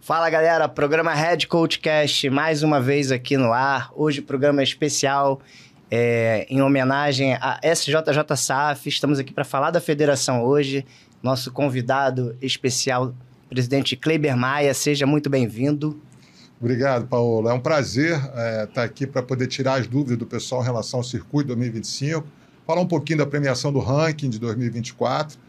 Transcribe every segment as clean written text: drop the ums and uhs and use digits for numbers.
Fala galera, programa Head Coachcast mais uma vez aqui no ar. Hoje programa especial em homenagem à SJJ-SAF. Estamos aqui para falar da federação hoje. Nosso convidado especial, presidente Kleiber Maia, seja muito bem-vindo. Obrigado, Paulo. É um prazer estar aqui para poder tirar as dúvidas do pessoal em relação ao Circuito 2025, falar um pouquinho da premiação do ranking de 2024.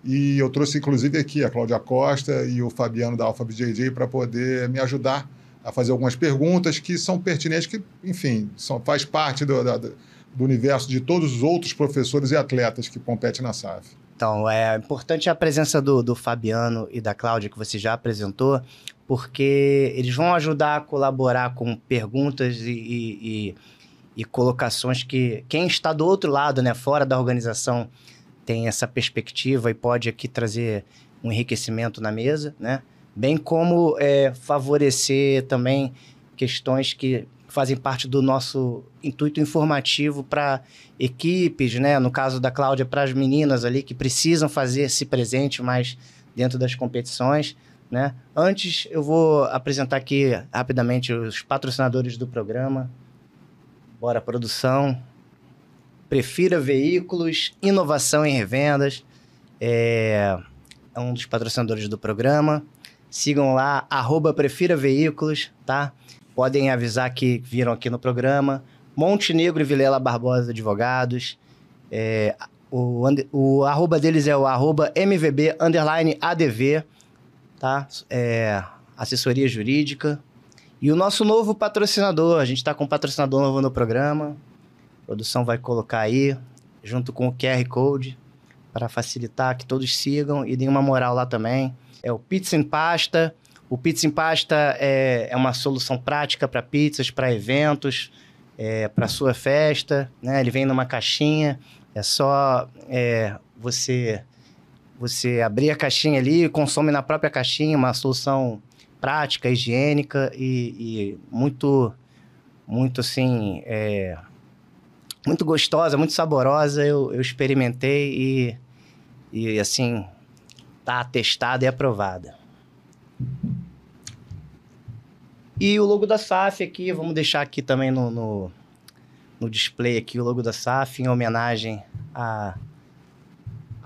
E eu trouxe, inclusive, aqui a Cláudia Costa e o Fabiano da Alpha BJJ para poder me ajudar a fazer algumas perguntas que são pertinentes, que, enfim, faz parte do universo de todos os outros professores e atletas que competem na SAF. Então, é importante a presença do Fabiano e da Cláudia, que você já apresentou, porque eles vão ajudar a colaborar com perguntas e colocações que quem está do outro lado, né, fora da organização, tem essa perspectiva e pode aqui trazer um enriquecimento na mesa, né? Bem como favorecer também questões que fazem parte do nosso intuito informativo para equipes, né? No caso da Cláudia, para as meninas ali que precisam fazer-se presente mais dentro das competições, né? Antes, eu vou apresentar aqui rapidamente os patrocinadores do programa. Bora, produção. Prefira Veículos, inovação em revendas, é um dos patrocinadores do programa. Sigam lá, @Prefira Veículos, tá? Podem avisar que viram aqui no programa. Montenegro e Vilela Barbosa Advogados. O arroba deles é o @MVB_ADV, tá? Assessoria jurídica. E o nosso novo patrocinador, a gente está com um patrocinador novo no programa. A produção vai colocar aí, junto com o QR Code, para facilitar que todos sigam e deem uma moral lá também. É o Pizza em Pasta. O Pizza em Pasta é uma solução prática para pizzas, para eventos, para sua festa, né? Ele vem numa caixinha, é só você abrir a caixinha ali, consome na própria caixinha, uma solução prática, higiênica e muito assim... muito gostosa, muito saborosa, eu experimentei e assim, tá testada e aprovada. E o logo da SAF aqui, vamos deixar aqui também no display aqui o logo da SAF, em homenagem à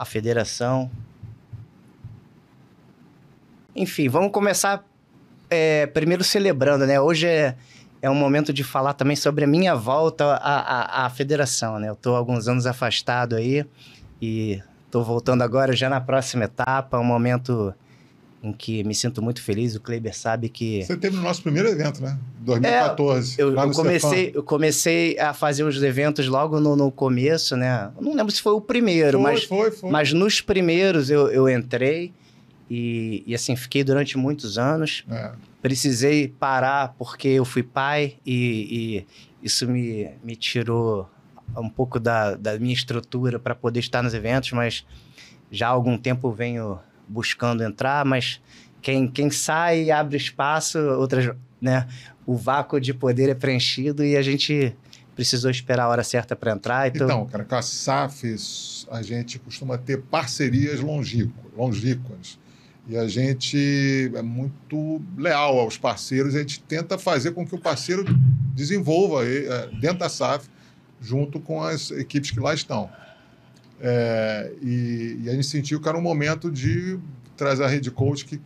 federação. Enfim, vamos começar primeiro celebrando, né? Hoje é um momento de falar também sobre a minha volta à federação, né? Eu estou há alguns anos afastado aí e estou voltando agora já na próxima etapa, um momento em que me sinto muito feliz. O Kleiber sabe que... Você teve no nosso primeiro evento, né? 2014, lá no eu comecei a fazer os eventos logo no começo, né? Eu não lembro se foi o primeiro, foi. Mas nos primeiros eu entrei e assim, fiquei durante muitos anos. Precisei parar porque eu fui pai e isso me tirou um pouco da minha estrutura para poder estar nos eventos, mas já há algum tempo venho buscando entrar, mas quem sai abre espaço, outras, né? O vácuo de poder é preenchido e a gente precisou esperar a hora certa para entrar. Então, cara, com a SAF a gente costuma ter parcerias longínquas. E a gente é muito leal aos parceiros, a gente tenta fazer com que o parceiro desenvolva dentro da SAF, junto com as equipes que lá estão. E a gente sentiu que era um momento de trazer a Head Coach que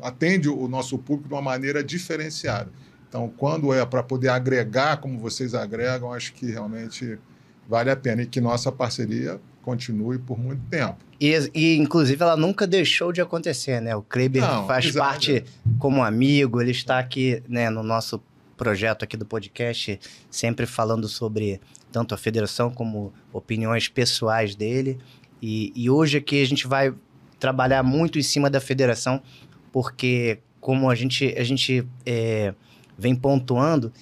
atende o nosso público de uma maneira diferenciada. Então, quando é para poder agregar como vocês agregam, acho que realmente vale a pena e que nossa parceria continue por muito tempo. E inclusive, ela nunca deixou de acontecer, né? O Kleiber faz parte como amigo, ele está aqui, né, no nosso projeto aqui do podcast, sempre falando sobre tanto a federação como opiniões pessoais dele. E hoje aqui a gente vai trabalhar muito em cima da federação, porque como a gente vem pontuando,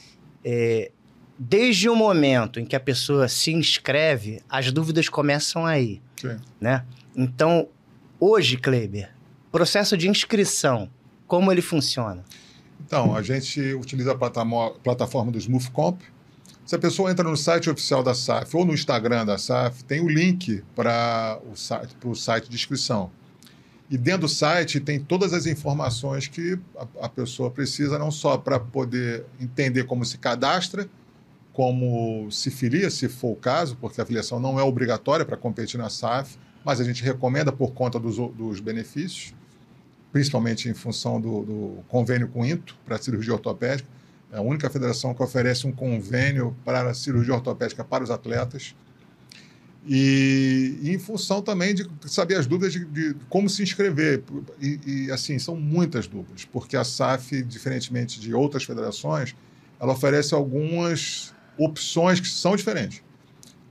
desde o momento em que a pessoa se inscreve, as dúvidas começam aí, né? Então, hoje, Kleiber, processo de inscrição, como ele funciona? Então, a gente utiliza a plataforma do SmoothComp. Se a pessoa entra no site oficial da SAF ou no Instagram da SAF, tem o link para o site de inscrição. E dentro do site tem todas as informações que a pessoa precisa, não só para poder entender como se cadastra, como se filia, se for o caso, porque a filiação não é obrigatória para competir na SAF, mas a gente recomenda por conta dos benefícios, principalmente em função do convênio com o INTO para a cirurgia ortopédica. É a única federação que oferece um convênio para a cirurgia ortopédica para os atletas. E em função também de saber as dúvidas de como se inscrever. E, assim, são muitas dúvidas, porque a SAF, diferentemente de outras federações, ela oferece algumas opções que são diferentes,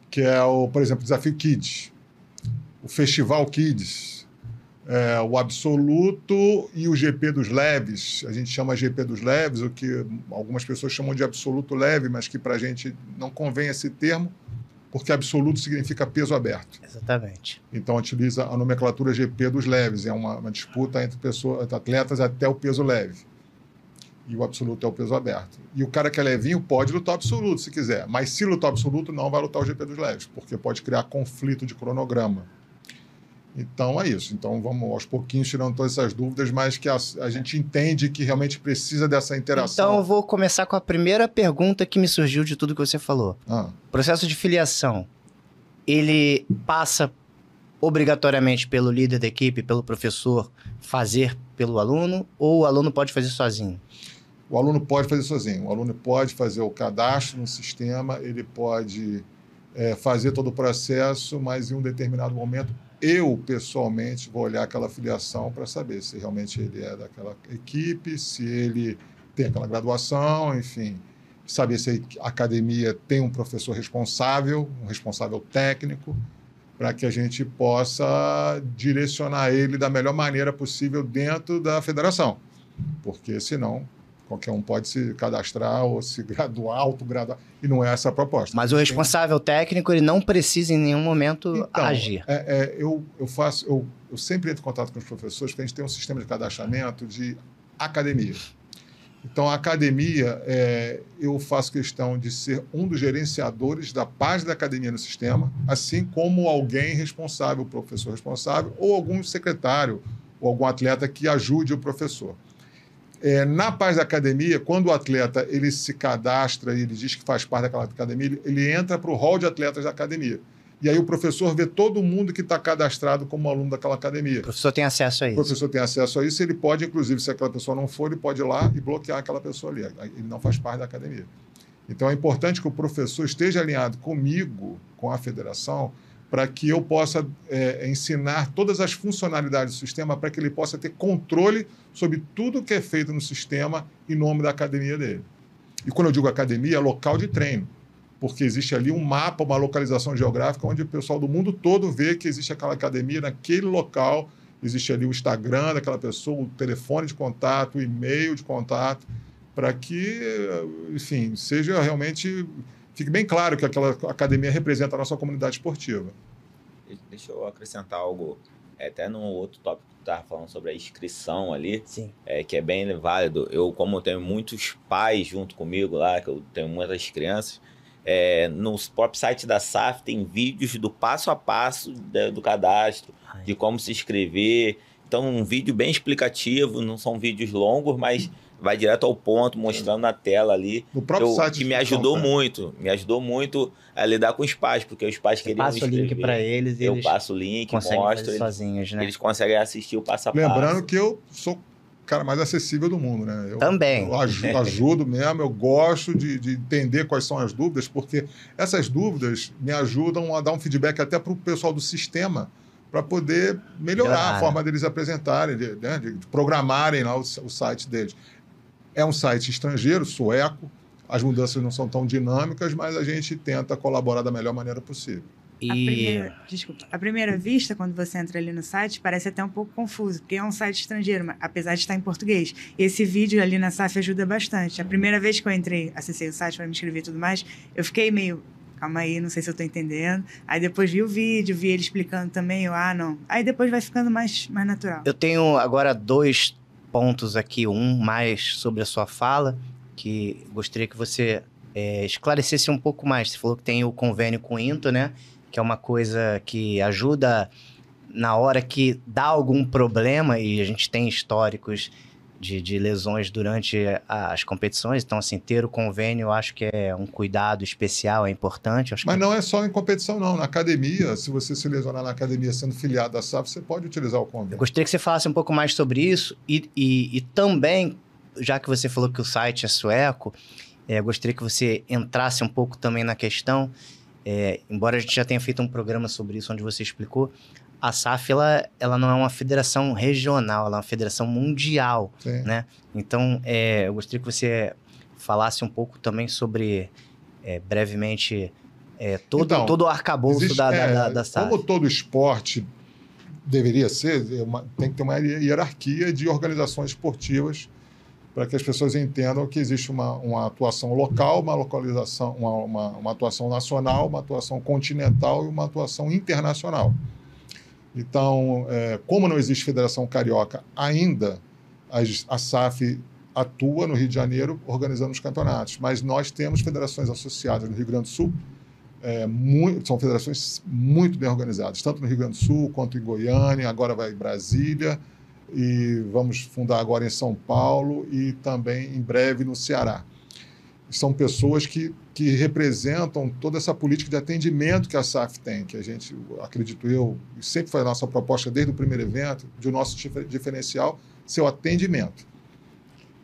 que é, por exemplo, o Desafio Kids, o Festival Kids, o Absoluto e o GP dos Leves. A gente chama GP dos Leves, o que algumas pessoas chamam de Absoluto Leve, mas que para a gente não convém esse termo, porque absoluto significa peso aberto. Exatamente. Então, utiliza a nomenclatura GP dos leves. É uma disputa entre atletas até o peso leve. E o absoluto é o peso aberto. E o cara que é levinho pode lutar absoluto, se quiser. Mas se lutar absoluto, não vai lutar o GP dos leves, porque pode criar conflito de cronograma. Então, é isso. Então, vamos aos pouquinhos tirando todas essas dúvidas, mas que a gente entende que realmente precisa dessa interação. Então, eu vou começar com a primeira pergunta que me surgiu de tudo que você falou. O processo de filiação, ele passa obrigatoriamente pelo líder da equipe, pelo professor, fazer pelo aluno, ou o aluno pode fazer sozinho? O aluno pode fazer sozinho. O aluno pode fazer o cadastro no sistema, ele pode fazer todo o processo, mas em um determinado momento eu, pessoalmente, vou olhar aquela filiação para saber se realmente ele é daquela equipe, se ele tem aquela graduação, enfim, saber se a academia tem um professor responsável, um responsável técnico, para que a gente possa direcionar ele da melhor maneira possível dentro da federação. Porque, senão, qualquer um pode se cadastrar ou se graduar, autograduar, e não é essa a proposta. Mas o responsável técnico, ele não precisa em nenhum momento agir. Eu sempre entro em contato com os professores, porque a gente tem um sistema de cadastramento de academia. Então, a academia, eu faço questão de ser um dos gerenciadores da página da academia no sistema, assim como alguém responsável, o professor responsável, ou algum secretário, ou algum atleta que ajude o professor. Na página da academia, quando o atleta ele se cadastra e ele diz que faz parte daquela academia, ele entra para o hall de atletas da academia. E aí o professor vê todo mundo que está cadastrado como aluno daquela academia. O professor tem acesso a isso. O professor tem acesso a isso, ele pode, inclusive, se aquela pessoa não for, ele pode ir lá e bloquear aquela pessoa ali. Ele não faz parte da academia. Então é importante que o professor esteja alinhado comigo, com a federação, para que eu possa ensinar todas as funcionalidades do sistema, para que ele possa ter controle sobre tudo que é feito no sistema em nome da academia dele. E quando eu digo academia, é local de treino, porque existe ali um mapa, uma localização geográfica, onde o pessoal do mundo todo vê que existe aquela academia naquele local, existe ali o Instagram daquela pessoa, o telefone de contato, o e-mail de contato, para que, enfim, seja realmente... Fique bem claro que aquela academia representa a nossa comunidade esportiva. Deixa eu acrescentar algo, até no outro tópico que tu estava falando sobre a inscrição ali, Sim. Que é bem válido. Eu, como tenho muitos pais junto comigo lá, que eu tenho muitas crianças, no próprio site da SAF tem vídeos do passo a passo do cadastro, de como se inscrever. Então, um vídeo bem explicativo, não são vídeos longos, mas... vai direto ao ponto, mostrando na tela ali. No próprio site. Que me ajudou muito a lidar com os pais, porque os pais queriam passo o link para eles e eu eles passo o link, conseguem mostro. fazer sozinhos, né? Eles conseguem assistir o passo a passo. Lembrando que eu sou o cara mais acessível do mundo, né? Também. Eu ajudo mesmo, eu gosto de entender quais são as dúvidas, porque essas dúvidas me ajudam a dar um feedback até para o pessoal do sistema, para poder melhorar a forma deles apresentarem, de programarem lá o site deles. É um site estrangeiro, sueco, as mudanças não são tão dinâmicas, mas a gente tenta colaborar da melhor maneira possível. À primeira vista, quando você entra ali no site, parece até um pouco confuso, porque é um site estrangeiro, apesar de estar em português. Esse vídeo ali na SAF ajuda bastante. A primeira vez que eu entrei, acessei o site para me inscrever e tudo mais, eu fiquei meio... calma aí, não sei se eu estou entendendo. Aí depois vi o vídeo, vi ele explicando também, não. Aí depois vai ficando mais natural. Eu tenho agora 2 pontos aqui, um mais sobre a sua fala, que gostaria que você esclarecesse um pouco mais. Você falou que tem o convênio com o INTO, né? Que é uma coisa que ajuda na hora que dá algum problema, e a gente tem históricos de lesões durante as competições, então, assim, ter o convênio, eu acho que é um cuidado especial, é importante. Mas não é só em competição, não. Na academia, se você se lesionar na academia sendo filiado da SAF, você pode utilizar o convênio. Eu gostaria que você falasse um pouco mais sobre isso e também, já que você falou que o site é sueco, eu gostaria que você entrasse um pouco também na questão, embora a gente já tenha feito um programa sobre isso, onde você explicou, a SAF, ela não é uma federação regional, ela é uma federação mundial, né? Então, eu gostaria que você falasse um pouco também sobre, brevemente, todo o arcabouço da SAF. Como todo esporte deveria ser, tem que ter uma hierarquia de organizações esportivas para que as pessoas entendam que existe uma atuação local, uma localização, uma atuação nacional, uma atuação continental e uma atuação internacional. Então, como não existe Federação Carioca ainda, a SAF atua no Rio de Janeiro organizando os campeonatos, mas nós temos federações associadas no Rio Grande do Sul, são federações muito bem organizadas, tanto no Rio Grande do Sul quanto em Goiânia, agora vai em Brasília, e vamos fundar agora em São Paulo e também em breve no Ceará. São pessoas que representam toda essa política de atendimento que a SAF tem, que a gente, acredito eu, sempre foi a nossa proposta desde o primeiro evento, de o nosso diferencial ser o atendimento.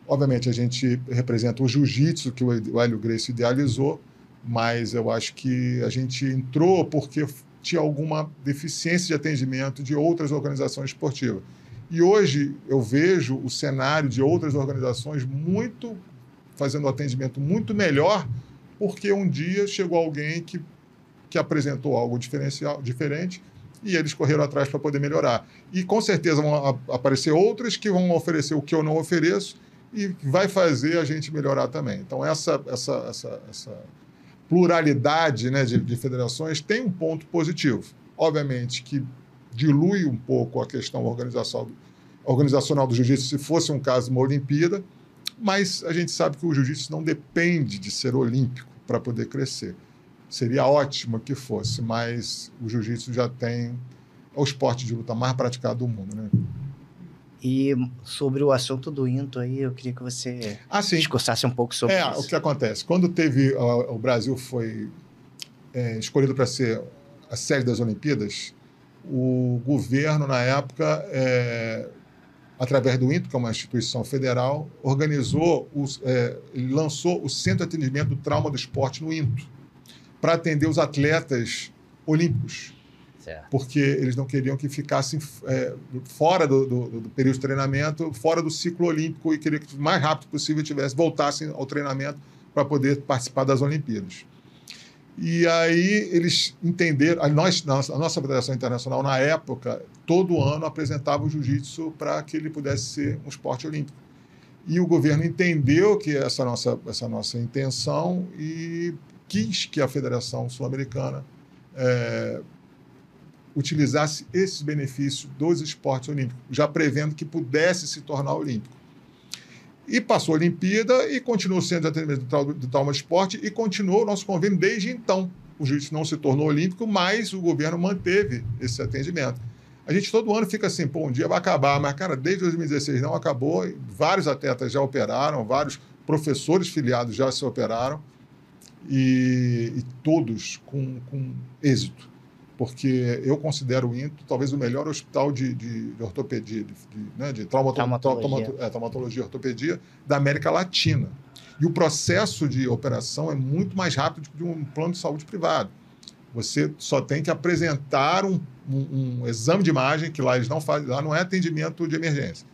Obviamente, a gente representa o jiu-jitsu, que o Hélio Gracie idealizou, mas eu acho que a gente entrou porque tinha alguma deficiência de atendimento de outras organizações esportivas. E hoje eu vejo o cenário de outras organizações fazendo um atendimento muito melhor, porque um dia chegou alguém que apresentou algo diferente e eles correram atrás para poder melhorar. E com certeza vão aparecer outras que vão oferecer o que eu não ofereço e vai fazer a gente melhorar também. Então, essa pluralidade, né, de federações tem um ponto positivo. Obviamente que dilui um pouco a questão organizacional do jiu-jitsu se fosse um caso de uma Olimpíada, mas a gente sabe que o jiu-jitsu não depende de ser olímpico para poder crescer. Seria ótimo que fosse, mas o jiu-jitsu já é o esporte de luta mais praticado do mundo, né? E sobre o assunto do INTO aí, eu queria que você discursasse um pouco sobre isso. O que acontece? Quando o Brasil foi escolhido para ser a sede das Olimpíadas, o governo, na época, através do INTO, que é uma instituição federal, lançou o Centro de Atendimento do Trauma do Esporte no INTO, para atender os atletas olímpicos. Certo. Porque eles não queriam que ficassem fora do período de treinamento, fora do ciclo olímpico, e queriam que o mais rápido possível voltassem ao treinamento para poder participar das Olimpíadas. E aí eles entenderam, a nossa Federação Internacional, na época, todo ano apresentava o jiu-jitsu para que ele pudesse ser um esporte olímpico. E o governo entendeu que essa nossa intenção e quis que a Federação Sul-Americana utilizasse esses benefícios dos esportes olímpicos, já prevendo que pudesse se tornar olímpico. E passou a Olimpíada e continuou sendo de atendimento do trauma de esporte e continuou o nosso convênio desde então. O jiu-jitsu não se tornou olímpico, mas o governo manteve esse atendimento. A gente todo ano fica assim, um dia vai acabar, mas, cara, desde 2016 não acabou, vários atletas já operaram, vários professores filiados já se operaram, e todos com êxito. Porque eu considero o INTO talvez o melhor hospital de ortopedia, de traumatologia e ortopedia da América Latina. E o processo de operação é muito mais rápido que de um plano de saúde privado. Você só tem que apresentar um exame de imagem, que lá eles não fazem, lá não é atendimento de emergência.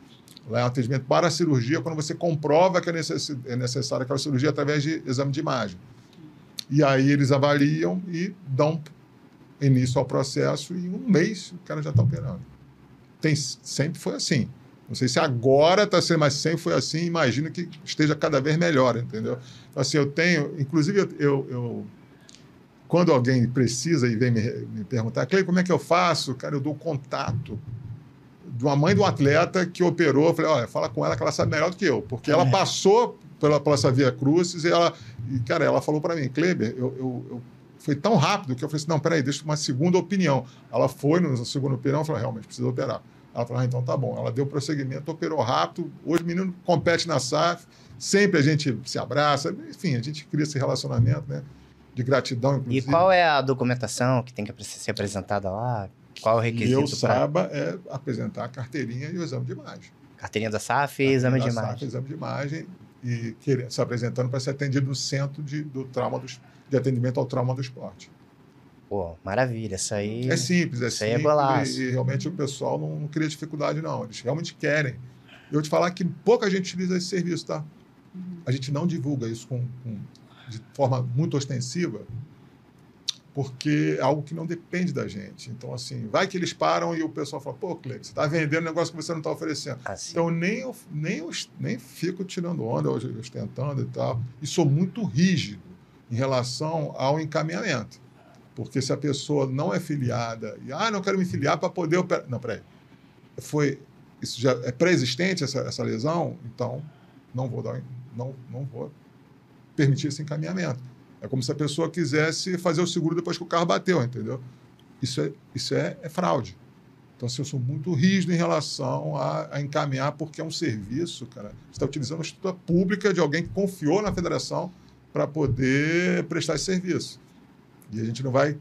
Lá é um atendimento para a cirurgia, quando você comprova que é necessária aquela cirurgia através de exame de imagem. E aí eles avaliam e dão início ao processo, e em um mês o cara já está operando. Sempre foi assim. Não sei se agora está sendo, mas sempre foi assim. Imagino que esteja cada vez melhor, entendeu? Então, assim, inclusive, quando alguém precisa e vem me perguntar, Clay, como é que eu faço? Cara, eu dou contato de uma mãe de um atleta que operou. Eu falei, olha, fala com ela que ela sabe melhor do que eu, porque ela passou pela essa via crucis e ela falou para mim, Kleber, eu foi tão rápido que eu falei assim, não, peraí, deixa uma segunda opinião. Ela foi na segunda opinião e falou, realmente, precisa operar. Ela falou, então tá bom. Ela deu prosseguimento, operou rápido. Hoje o menino compete na SAF, sempre a gente se abraça, enfim, a gente cria esse relacionamento, né? De gratidão, inclusive. E qual é a documentação que tem que ser apresentada lá? Qual é o requisito? Eu saiba é apresentar a carteirinha e o exame de imagem. Carteirinha da SAF e exame de imagem. SAF, exame de imagem e se apresentando para ser atendido no centro do trauma de atendimento ao trauma do esporte. Pô, maravilha, isso aí... É simples, isso aí é golaço. E realmente o pessoal não cria dificuldade, não. Eles realmente querem. Eu vou te falar que pouca gente utiliza esse serviço, tá? A gente não divulga isso de forma muito ostensiva, porque é algo que não depende da gente. Então, assim, vai que eles param e o pessoal fala, pô, Cleiton, você está vendendo um negócio que você não está oferecendo. Assim. Então, nem fico tirando onda, ostentando e tal. E sou muito rígido em relação ao encaminhamento. Porque se a pessoa não é filiada e, não quero me filiar para poder operar... Não, peraí. Isso já é pré-existente, essa lesão, então não vou permitir esse encaminhamento. É como se a pessoa quisesse fazer o seguro depois que o carro bateu, entendeu? Isso é fraude. Então, assim, eu sou muito rígido em relação a encaminhar, porque é um serviço, cara. Você está utilizando uma estrutura pública de alguém que confiou na federação para poder prestar esse serviço. E a gente não vai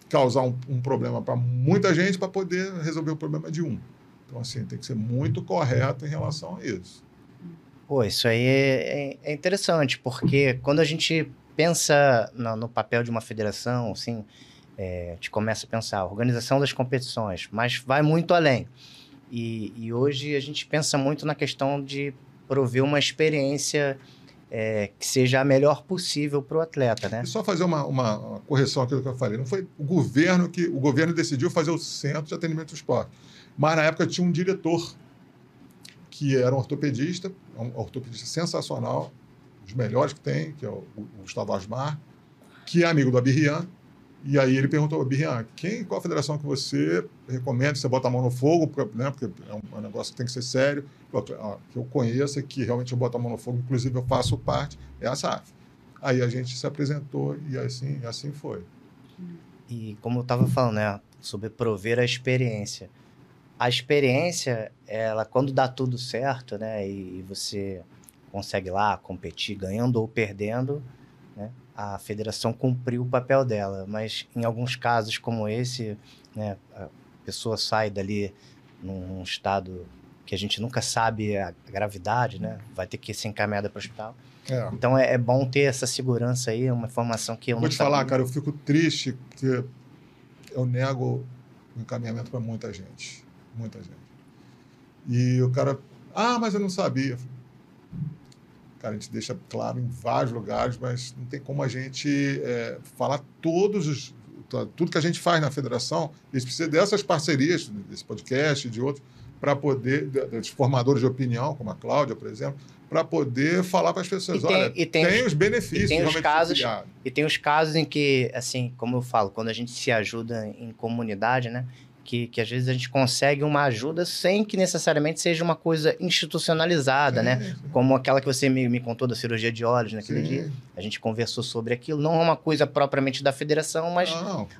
causar um problema para muita gente para poder resolver o problema de um. Então, assim, tem que ser muito correto em relação a isso. Pô, isso aí é interessante, porque quando a gente pensa no papel de uma federação, assim, a gente começa a pensar a organização das competições, mas vai muito além. E hoje a gente pensa muito na questão de prover uma experiência que seja a melhor possível para o atleta, né? E só fazer uma correção àquilo que eu falei. Não foi o governo decidiu fazer o centro de atendimento do esporte. Mas, na época, tinha um diretor que era um ortopedista sensacional, dos melhores que tem, que é o Gustavo Asmar, que é amigo do Abirrian. E aí ele perguntou ao Abirrian, qual a federação que você recomenda que você bota a mão no fogo, porque é um negócio que tem que ser sério, que eu conheça, que realmente eu boto a mão no fogo, inclusive eu faço parte, é a SAF. Aí a gente se apresentou e assim foi. E como eu estava falando, né, sobre prover a experiência. A experiência, ela, quando dá tudo certo, né, e você consegue lá competir ganhando ou perdendo, né, a federação cumpriu o papel dela. Mas em alguns casos como esse, né, a pessoa sai dali num estado que a gente nunca sabe a gravidade, né, vai ter que ser encaminhada para o hospital. Então é bom ter essa segurança aí, uma informação que eu não sabia. Vou te falar, cara, eu fico triste porque eu nego o encaminhamento para muita gente. Muita gente. E o cara, mas eu não sabia. Cara, a gente deixa claro em vários lugares, mas não tem como a gente falar tudo que a gente faz na federação. A gente precisa dessas parcerias, desse podcast e de outros, para poder, dos formadores de opinião, como a Cláudia, por exemplo, para poder falar para as pessoas, tem os benefícios. E tem os casos em que, assim, como eu falo, quando a gente se ajuda em comunidade, né? Que às vezes a gente consegue uma ajuda sem que necessariamente seja uma coisa institucionalizada, né? Sim. Como aquela que você me contou da cirurgia de olhos naquele dia. A gente conversou sobre aquilo. Não é uma coisa propriamente da federação, mas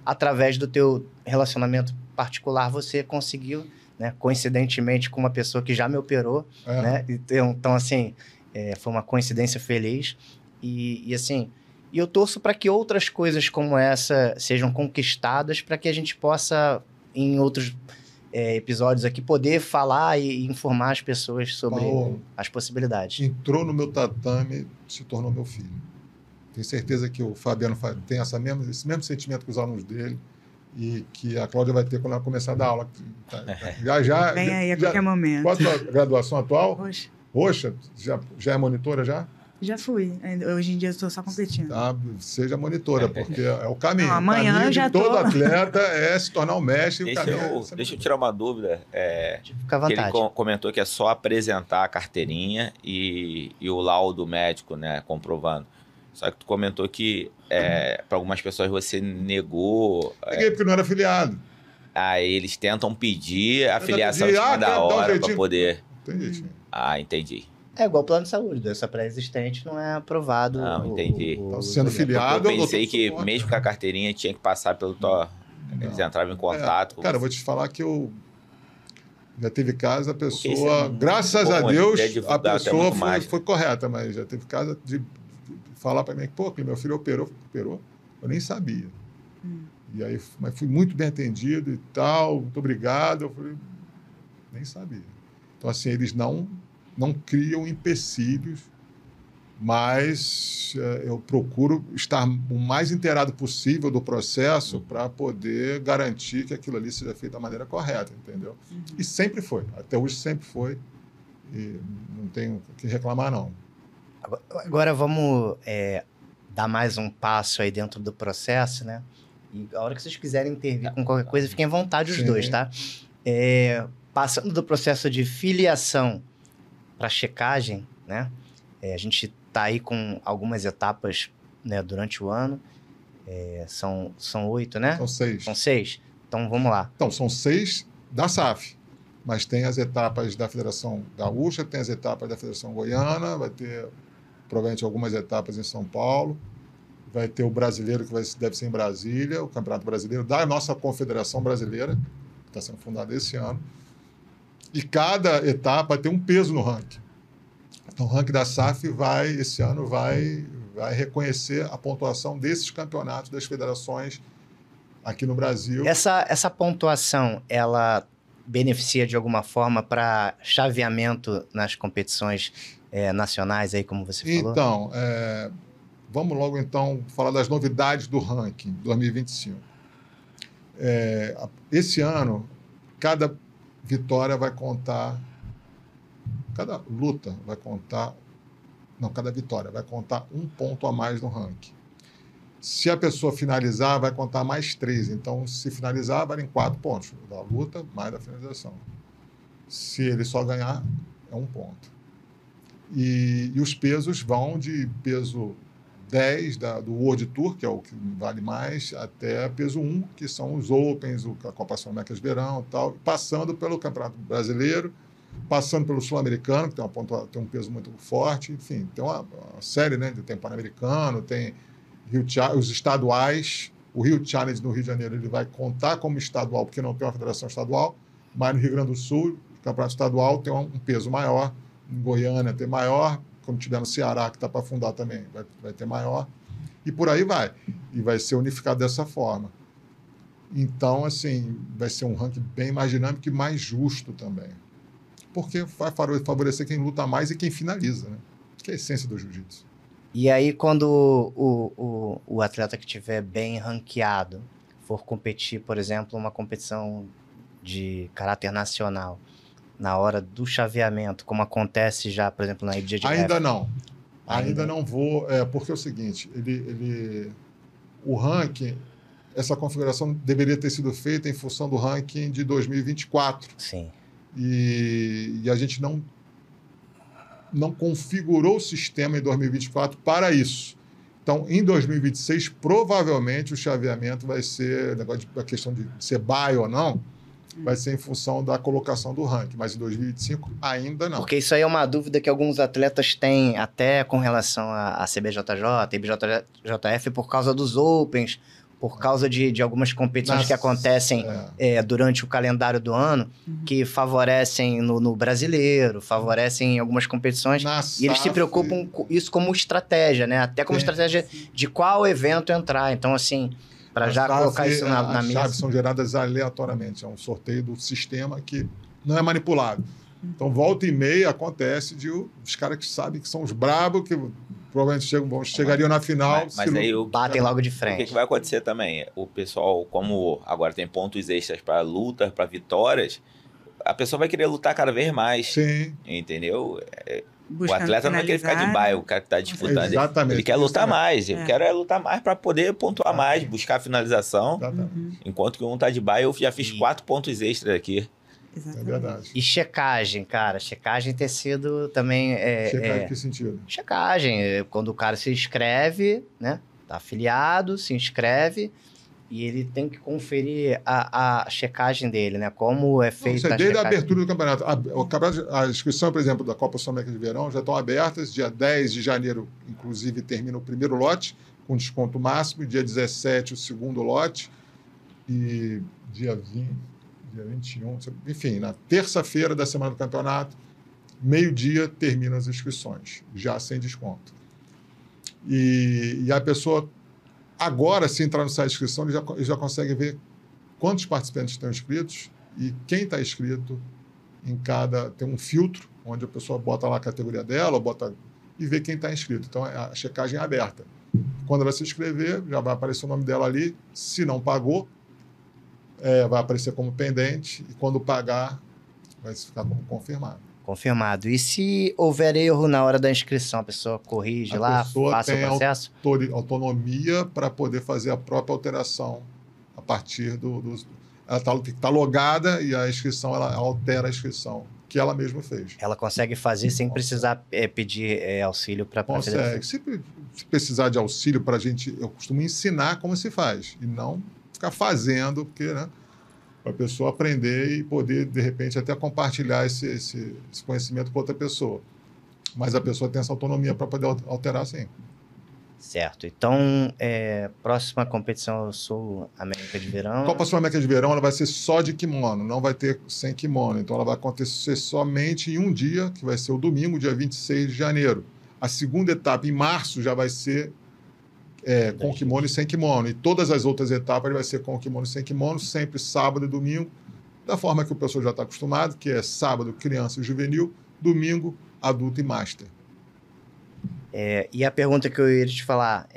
através do teu relacionamento particular você conseguiu, né? Coincidentemente com uma pessoa que já me operou, né? Então, assim, foi uma coincidência feliz. E assim... E eu torço para que outras coisas como essa sejam conquistadas para que a gente possa... em outros episódios aqui, poder falar e informar as pessoas sobre as possibilidades. Entrou no meu tatame, se tornou meu filho. Tenho certeza que o Fabiano tem esse mesmo sentimento com os alunos dele e que a Cláudia vai ter quando ela começar a dar aula. Já. Vem aí a qualquer momento. Qual a tua graduação atual? Roxa. Já é monitora já? Já fui. Hoje em dia eu estou só competindo. Seja monitora, porque é o caminho. Amanhã o caminho eu já de todo atleta é se tornar um mestre. Deixa eu tirar uma dúvida. Fica à vontade. Ele comentou que é só apresentar a carteirinha e o laudo médico, né, comprovando. Só que tu comentou que para algumas pessoas você negou. Neguei porque não era afiliado. Aí eles tentam pedir a filiação em cima da hora para poder... Entendi. Entendi. É igual plano de saúde, doença pré-existente não é aprovado. Não, entendi. Então, sendo filiado... Eu pensei que mesmo com a carteirinha tinha que passar pelo TOR. Eles entravam em contato com Cara, eu você. vou te falar que eu já teve caso, a Porque isso pessoa, é graças bom, a a Deus, ideia de a divulgar até pessoa muito mais. foi correta, mas já teve caso de falar para mim, pô, meu filho operou, eu nem sabia. E aí, mas fui muito bem atendido e tal, muito obrigado. Eu falei, nem sabia. Então, assim, eles não criam empecilhos, mas eu procuro estar o mais inteirado possível do processo para poder garantir que aquilo ali seja feito da maneira correta, entendeu? E sempre foi, até hoje sempre foi, e não tenho o que reclamar, não. Agora vamos dar mais um passo aí dentro do processo, né? E a hora que vocês quiserem intervir com qualquer coisa, fiquem à vontade os dois, tá? Passando do processo de filiação para checagem, né? A gente está aí com algumas etapas, né, durante o ano. São 8, né? São 6. São 6? Então, vamos lá. Então, são 6 da SAF, mas tem as etapas da Federação Gaúcha, tem as etapas da Federação Goiana, vai ter, provavelmente, algumas etapas em São Paulo, vai ter o brasileiro, que deve ser em Brasília, o Campeonato Brasileiro da nossa Confederação Brasileira, que está sendo fundada esse ano. E cada etapa tem um peso no ranking. Então, o ranking da SAF esse ano vai reconhecer a pontuação desses campeonatos das federações aqui no Brasil. Essa pontuação, ela beneficia de alguma forma para chaveamento nas competições nacionais, aí, como você falou? Então, vamos logo, então, falar das novidades do ranking 2025. Esse ano, cada vitória vai contar... Cada luta vai contar... Não, cada vitória vai contar 1 ponto a mais no ranking. Se a pessoa finalizar, vai contar mais 3. Então, se finalizar, valem 4 pontos. Da luta, mais da finalização. Se ele só ganhar, é 1 ponto. E os pesos vão de peso 10 do World Tour, que é o que vale mais, até peso 1, que são os Opens, a Copa Sul-Americana de Verão e tal, passando pelo Campeonato Brasileiro, passando pelo Sul-Americano, que tem um peso muito forte, enfim, tem uma série, né? Tem Pan-Americano, tem os estaduais, o Rio Challenge no Rio de Janeiro ele vai contar como estadual, porque não tem uma federação estadual, mas no Rio Grande do Sul, o Campeonato Estadual tem um peso maior, em Goiânia tem maior, quando tiver no Ceará, que está para fundar também, vai ter maior, e por aí vai, e vai ser unificado dessa forma. Então, assim, vai ser um ranking bem mais dinâmico e mais justo também. Porque vai favorecer quem luta mais e quem finaliza, né? Que é a essência do jiu-jitsu. E aí, quando o atleta que estiver bem ranqueado for competir, por exemplo, uma competição de caráter nacional, na hora do chaveamento, como acontece já, por exemplo, na IBJJF? Ainda não vou, porque é o seguinte, o ranking, essa configuração deveria ter sido feita em função do ranking de 2024. Sim. E a gente não configurou o sistema em 2024 para isso. Então, em 2026, provavelmente o chaveamento vai ser, a questão de ser bye ou não, vai ser em função da colocação do ranking, mas em 2025 ainda não. Porque isso aí é uma dúvida que alguns atletas têm até com relação à CBJJ, IBJJF, por causa dos Opens, por causa de algumas competições que acontecem durante o calendário do ano, que favorecem no brasileiro, favorecem em algumas competições, e eles se preocupam com isso como estratégia, né? Até como estratégia de qual evento entrar. Então, assim, para já colocar isso na mesa. As chaves são geradas aleatoriamente, é um sorteio do sistema que não é manipulado. Então, volta e meia acontece os caras que sabem que são os brabos, que provavelmente chegariam na final. Mas aí batem logo de frente. O que vai acontecer também? O pessoal, como agora tem pontos extras para lutas, para vitórias, a pessoa vai querer lutar cada vez mais. Sim. Entendeu? Buscando o atleta não vai querer ficar de bairro, o cara que está disputando. Exatamente. Ele quer lutar mais. Ele quer lutar mais para poder pontuar mais, buscar a finalização. Enquanto que um está de bairro, eu já fiz 4 pontos extras aqui. Exatamente. É verdade. E checagem, cara. Checagem ter sido também... Checagem em que sentido? Checagem. Quando o cara se inscreve, né? Tá afiliado, se inscreve. e ele tem que conferir a checagem dele, né? Como é feita Isso é a desde a checagem. abertura do campeonato. A inscrição, por exemplo, da Copa Sul-América de Verão já estão abertas. Dia 10 de janeiro, inclusive, termina o primeiro lote, com desconto máximo. Dia 17, o segundo lote. E dia 20, dia 21, enfim, na terça-feira da semana do campeonato, meio-dia, terminam as inscrições, já sem desconto. E a pessoa, agora, se entrar no site de inscrição, ele já consegue ver quantos participantes estão inscritos e quem está inscrito em cada... Tem um filtro, onde a pessoa bota lá a categoria dela, e vê quem está inscrito. Então, a checagem é aberta. Quando ela se inscrever, já vai aparecer o nome dela ali. Se não pagou, vai aparecer como pendente, e quando pagar, vai ficar como confirmado. Confirmado. E se houver erro na hora da inscrição, a pessoa corrige lá, passa o processo? Autonomia para poder fazer a própria alteração a partir ela está logada e a inscrição, ela altera a inscrição que ela mesma fez. Ela consegue fazer sem precisar pedir auxílio para a federação? Se precisar de auxílio para a gente, eu costumo ensinar como se faz e não ficar fazendo, porque, né, para a pessoa aprender e poder, de repente, até compartilhar esse conhecimento com outra pessoa. Mas a pessoa tem essa autonomia para poder alterar, sim. Certo. Então, próxima competição Sul-América de Verão. A Copa Sul-América de Verão ela vai ser só de kimono, não vai ter sem kimono. Então, ela vai acontecer somente em um dia, que vai ser o domingo, dia 26 de janeiro. A segunda etapa, em março, já vai ser com kimono e sem kimono. E todas as outras etapas vai ser com kimono e sem kimono, sempre sábado e domingo, da forma que o pessoal já está acostumado, que é sábado, criança e juvenil, domingo, adulto e master. E a pergunta que eu ia te falar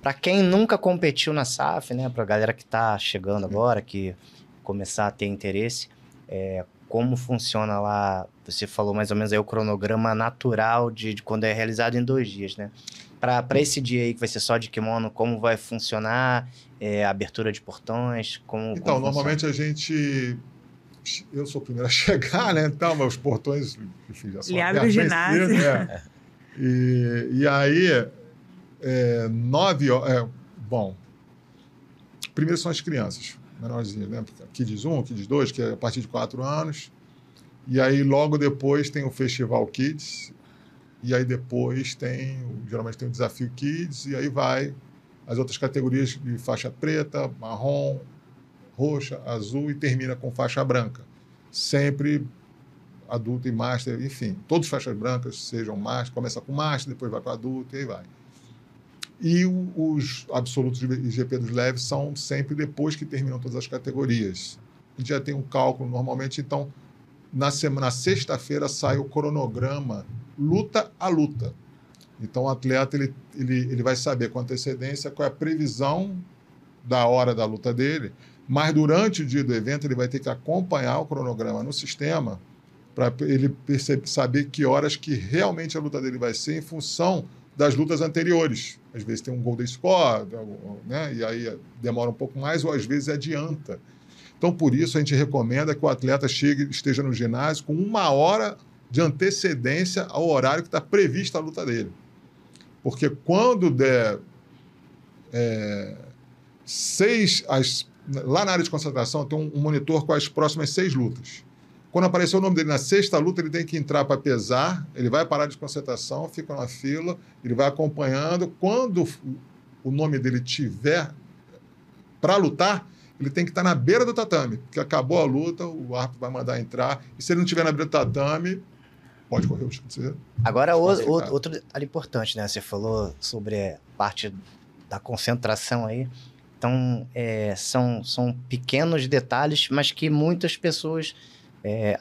para quem nunca competiu na SAF, né, para a galera que está chegando agora, que começar a ter interesse, como funciona lá? Você falou mais ou menos aí o cronograma natural de quando é realizado em 2 dias, né? Para esse dia aí que vai ser só de kimono, como vai funcionar? Abertura de portões? Como normalmente eu sou o primeiro a chegar, né? Então, os portões, enfim, já são abertos. Ele abre o ginásio. E aí, 9 horas... bom, primeiro são as crianças, menorzinhas, né? Kids 1, Kids 2, que é a partir de 4 anos. E aí, logo depois, tem o Festival Kids. E aí, depois, geralmente tem o Desafio Kids. E aí vai as outras categorias de faixa preta, marrom, roxa, azul e termina com faixa branca. Sempre adulto e master, enfim, todas as faixas brancas sejam master, começa com master, depois vai para adulto e aí vai. E os absolutos e GP dos leves são sempre depois que terminam todas as categorias. A gente já tem um cálculo normalmente, então na sexta-feira sai o cronograma luta a luta. Então o atleta ele vai saber com antecedência qual é a previsão da hora da luta dele, mas durante o dia do evento ele vai ter que acompanhar o cronograma no sistema para ele saber que horas que realmente a luta dele vai ser em função das lutas anteriores. Às vezes tem um golden score, né? E aí demora um pouco mais, ou às vezes adianta. Então, por isso, a gente recomenda que o atleta esteja no ginásio com 1 hora de antecedência ao horário que está prevista a luta dele. Porque quando der 6... Lá na área de concentração tem um monitor com as próximas 6 lutas. Quando aparecer o nome dele na 6ª luta, ele tem que entrar para pesar, ele vai parar de concentração, fica na fila, ele vai acompanhando. Quando o nome dele tiver para lutar, ele tem que estar na beira do tatame, porque acabou a luta, o árbitro vai mandar entrar, e se ele não estiver na beira do tatame, pode correr o risco. Agora, outro detalhe importante, né? Você falou sobre a parte da concentração aí. Então, são pequenos detalhes, mas que muitas pessoas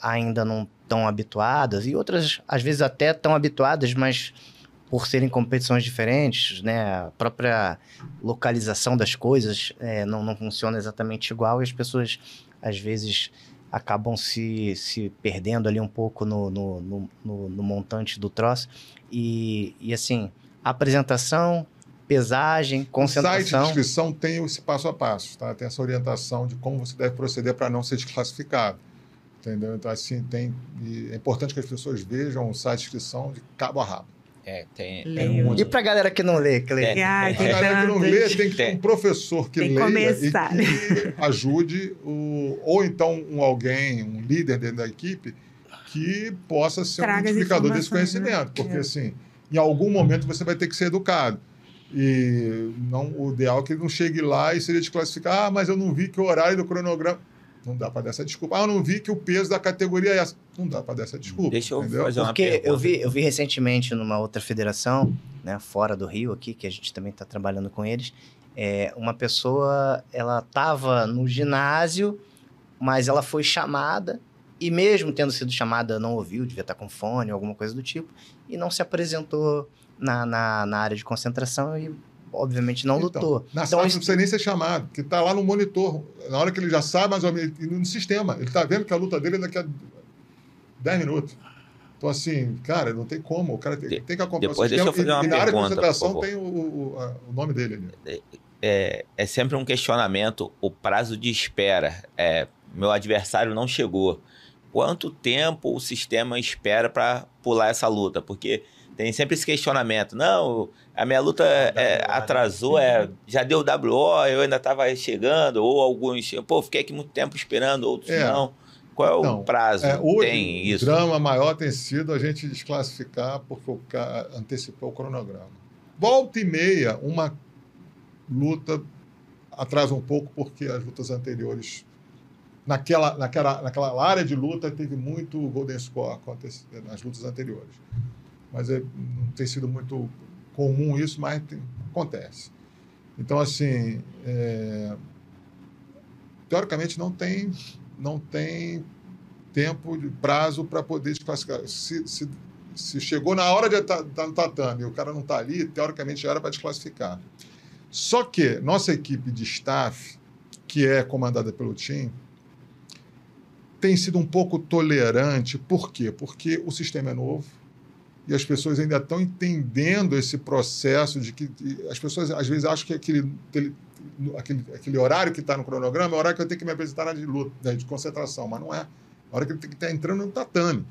ainda não estão habituadas, e outras, às vezes, até estão habituadas, mas por serem competições diferentes, né, a própria localização das coisas não funciona exatamente igual, e as pessoas, às vezes, acabam se perdendo ali um pouco no montante do troço. E assim, apresentação, pesagem, concentração... O site de inscrição tem esse passo a passo, tá? Tem essa orientação de como você deve proceder para não ser desclassificado. Entendeu? Então, assim, é importante que as pessoas vejam o site de inscrição de cabo a rabo. Leio. E pra galera que não lê, Cleide? Ai, A tem galera que não tantas. lê tem que ter um professor que Tem que leia começar. e que ajude, ou então alguém, um líder dentro da equipe, que possa ser um Traga as multiplicador desse informações, conhecimento. né? Porque, assim, em algum momento você vai ter que ser educado. E o ideal é que ele não chegue lá e seria desclassificar. Ah, mas eu não vi que o horário do cronograma... Não dá para dar essa desculpa. Ah, eu não vi que o peso da categoria é essa. Não dá para dar essa desculpa. Deixa eu entendeu? fazer uma Porque pergunta. eu vi recentemente numa outra federação, né, fora do Rio aqui, que a gente também está trabalhando com eles, uma pessoa, ela estava no ginásio, mas ela foi chamada, e mesmo tendo sido chamada, não ouviu, devia estar com fone, alguma coisa do tipo, e não se apresentou na área de concentração e, obviamente, não lutou. Na Então, SAF não precisa nem ser chamado, porque está lá no monitor. Na hora que ele já sabe, mais ou menos, no sistema. Ele está vendo que a luta dele é daqui a 10 minutos. Então, assim, cara, não tem como. O cara tem que acompanhar Depois o sistema. deixa eu fazer uma e na área de pergunta, concentração por tem o nome dele ali. É sempre um questionamento o prazo de espera. Meu adversário não chegou. Quanto tempo o sistema espera para pular essa luta? Porque tem sempre esse questionamento. Não, a minha luta atrasou, já deu WO, eu ainda estava chegando, ou alguns... Pô, fiquei aqui muito tempo esperando, outros não. Qual é o prazo? Hoje, Tem isso? O drama maior tem sido a gente desclassificar porque o cara antecipou o cronograma. Volta e meia, uma luta atrasa um pouco porque as lutas anteriores... Naquela área de luta teve muito Golden Score nas lutas anteriores. Mas não tem sido muito comum isso, mas acontece. Então, assim, teoricamente não tem tempo, prazo para poder desclassificar. Se chegou na hora de estar no tatame e o cara não está ali, teoricamente já era para desclassificar. Só que nossa equipe de staff, que é comandada pelo Tim, tem sido um pouco tolerante. Por quê? Porque o sistema é novo e as pessoas ainda estão entendendo esse processo de que as pessoas às vezes acham que aquele horário que está no cronograma é o horário que eu tenho que me apresentar na de luta, de concentração, mas não é. A hora que ele tem que estar entrando no tatame.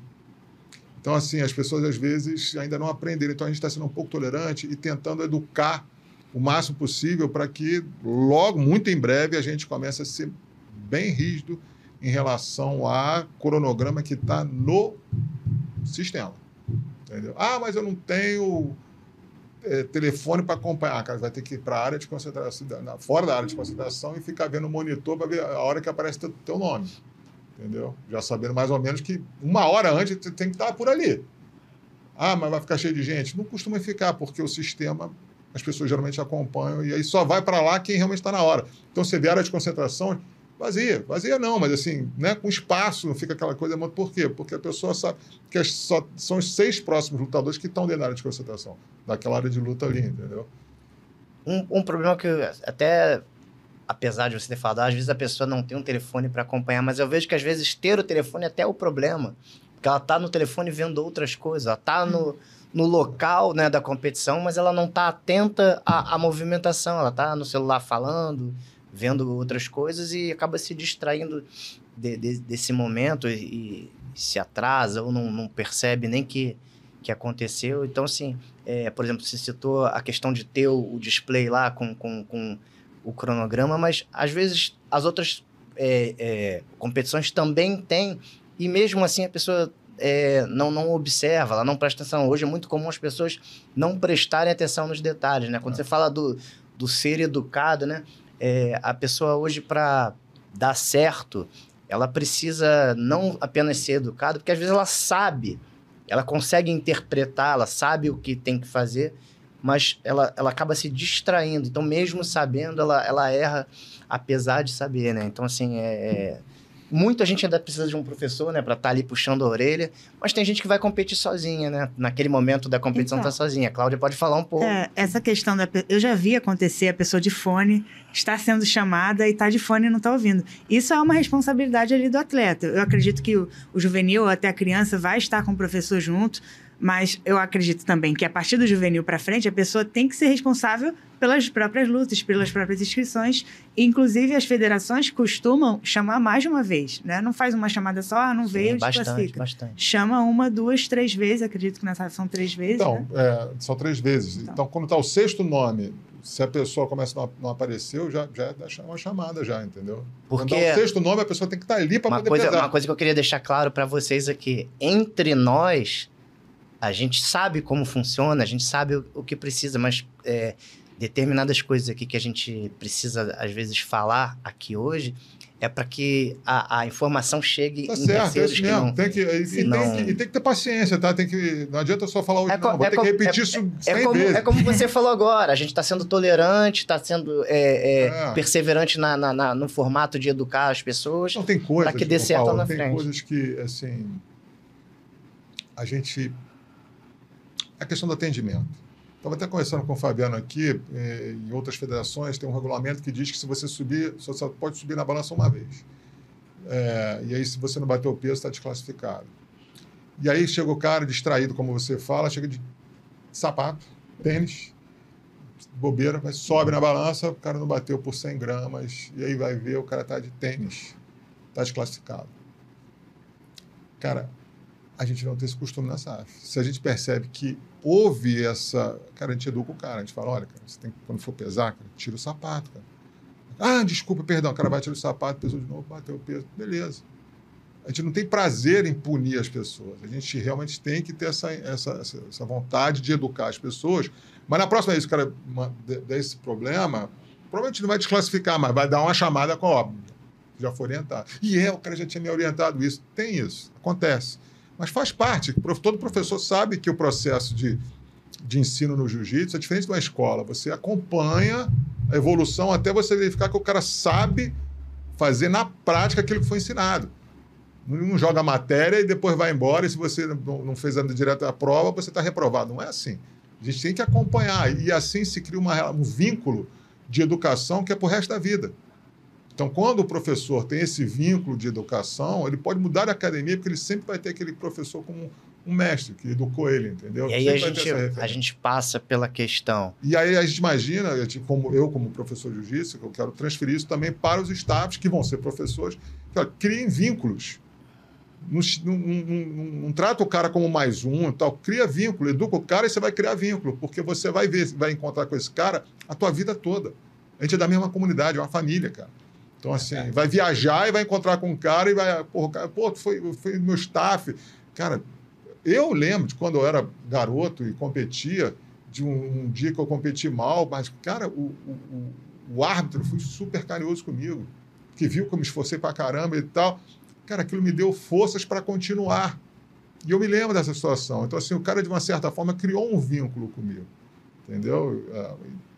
Então, assim, as pessoas às vezes ainda não aprenderam. Então, a gente está sendo um pouco tolerante e tentando educar o máximo possível para que logo, muito em breve, a gente comece a ser bem rígido em relação ao cronograma que está no sistema. Entendeu? Ah, mas eu não tenho telefone para acompanhar. Cara, vai ter que ir para a área de concentração, fora da área de concentração e ficar vendo o monitor para ver a hora que aparece teu nome. Entendeu? Já sabendo mais ou menos que uma hora antes você tem que estar por ali. Ah, mas vai ficar cheio de gente? Não costuma ficar, porque o sistema, as pessoas geralmente acompanham e aí só vai para lá quem realmente está na hora. Então, você vê a área de concentração... Vazia não, mas assim, né, com espaço, não fica aquela coisa... Por quê? Porque a pessoa sabe que são os 6 próximos lutadores que estão dentro da área de concentração, daquela área de luta ali, entendeu? Um problema que até, apesar de você ter falado, às vezes a pessoa não tem um telefone para acompanhar, mas eu vejo que às vezes ter o telefone é até o problema, porque ela está no telefone vendo outras coisas, ela está no local, né, da competição, mas ela não está atenta à movimentação, ela está no celular falando... vendo outras coisas e acaba se distraindo desse momento e se atrasa ou não percebe nem que aconteceu. Então, assim, por exemplo, você citou a questão de ter o display lá com o cronograma, mas às vezes as outras competições também têm e mesmo assim a pessoa não observa, ela não presta atenção. Hoje é muito comum as pessoas não prestarem atenção nos detalhes, né? Quando você fala do ser educado, né? A pessoa hoje, para dar certo, ela precisa não apenas ser educada, porque às vezes ela sabe, ela consegue interpretar, ela sabe o que tem que fazer, mas ela acaba se distraindo. Então, mesmo sabendo, ela erra, apesar de saber, né? Então, assim, muita gente ainda precisa de um professor, né, para estar ali puxando a orelha, mas tem gente que vai competir sozinha, né? Naquele momento da competição tá sozinha. A Cláudia pode falar um pouco. Essa questão eu já vi acontecer a pessoa de fone está sendo chamada e está de fone e não está ouvindo. Isso é uma responsabilidade ali do atleta. Eu acredito que o juvenil ou até a criança vai estar com o professor junto, Mas eu acredito também que a partir do juvenil para frente, a pessoa tem que ser responsável pelas próprias lutas, pelas próprias inscrições. Inclusive, as federações costumam chamar mais de uma vez, né? Não faz uma chamada só, não veio, desclassifica. Bastante. Chama 1, 2, 3 vezes, acredito que nessa são 3 vezes, Então, né? são 3 vezes. Então, quando está o 6º nome, se a pessoa começa a não aparecer, já é uma chamada já, entendeu? Porque quando dá o 6º nome, a pessoa tem que estar ali para poder pesar. Uma coisa que eu queria deixar claro para vocês aqui, entre nós, a gente sabe como funciona, a gente sabe o que precisa, mas determinadas coisas aqui que a gente precisa, às vezes, falar aqui hoje, é para que a informação chegue tá em certo, terceiros é isso que mesmo. não... Tem que ter paciência, tá? Não adianta só falar hoje, não. Vou ter que repetir isso 100 vezes. É como você falou agora, a gente está sendo tolerante, está sendo perseverante no formato de educar as pessoas para que dê certo lá na frente. Tem coisas que, assim, a gente... A questão do atendimento. Estava até conversando com o Fabiano aqui, em outras federações tem um regulamento que diz que se você subir, você só pode subir na balança uma vez. E aí, se você não bater o peso, está desclassificado. E aí chega o cara distraído, como você fala, chega de sapato, tênis, bobeira, mas sobe na balança, o cara não bateu por 100 gramas, e aí vai ver, o cara está de tênis, está desclassificado. Cara, a gente não tem esse costume na SAF. Se a gente percebe que houve essa... Cara, a gente educa o cara. A gente fala, olha, cara, você tem que, quando for pesar, cara, tira o sapato, cara. Ah, desculpa, perdão. O cara vai tirar o sapato, pesou de novo, bateu o peso. Beleza. A gente não tem prazer em punir as pessoas. A gente realmente tem que ter essa vontade de educar as pessoas. Mas na próxima vez que o cara der esse problema, provavelmente não vai desclassificar, mas vai dar uma chamada com óbvio. Já foi orientado. O cara já tinha me orientado isso. Tem isso. Acontece. Mas faz parte. Todo professor sabe que o processo de ensino no jiu-jitsu é diferente de uma escola. Você acompanha a evolução até você verificar que o cara sabe fazer na prática aquilo que foi ensinado. Não joga matéria e depois vai embora, e se você não fez direto à prova, você está reprovado. Não é assim. A gente tem que acompanhar. E assim se cria um vínculo de educação que é para o resto da vida. Então, quando o professor tem esse vínculo de educação, ele pode mudar de academia, porque ele sempre vai ter aquele professor como um mestre que educou ele, entendeu? E aí a gente passa pela questão. E aí a gente imagina, como professor de jiu-jitsu, que eu quero transferir isso também para os staffs que vão ser professores, que criem vínculos. Não trata o cara como mais um, tal. Cria vínculo, educa o cara e você vai criar vínculo, porque você vai encontrar com esse cara a tua vida toda. A gente é da mesma comunidade, é uma família, cara. Então, assim, vai viajar e vai encontrar com um cara e vai... foi meu staff. Cara, eu lembro de quando eu era garoto e competia, de um dia que eu competi mal, mas, cara, o árbitro foi super carinhoso comigo, que viu que eu me esforcei pra caramba e tal. Cara, aquilo me deu forças para continuar. E eu me lembro dessa situação. Então, assim, o cara, de uma certa forma, criou um vínculo comigo. Entendeu?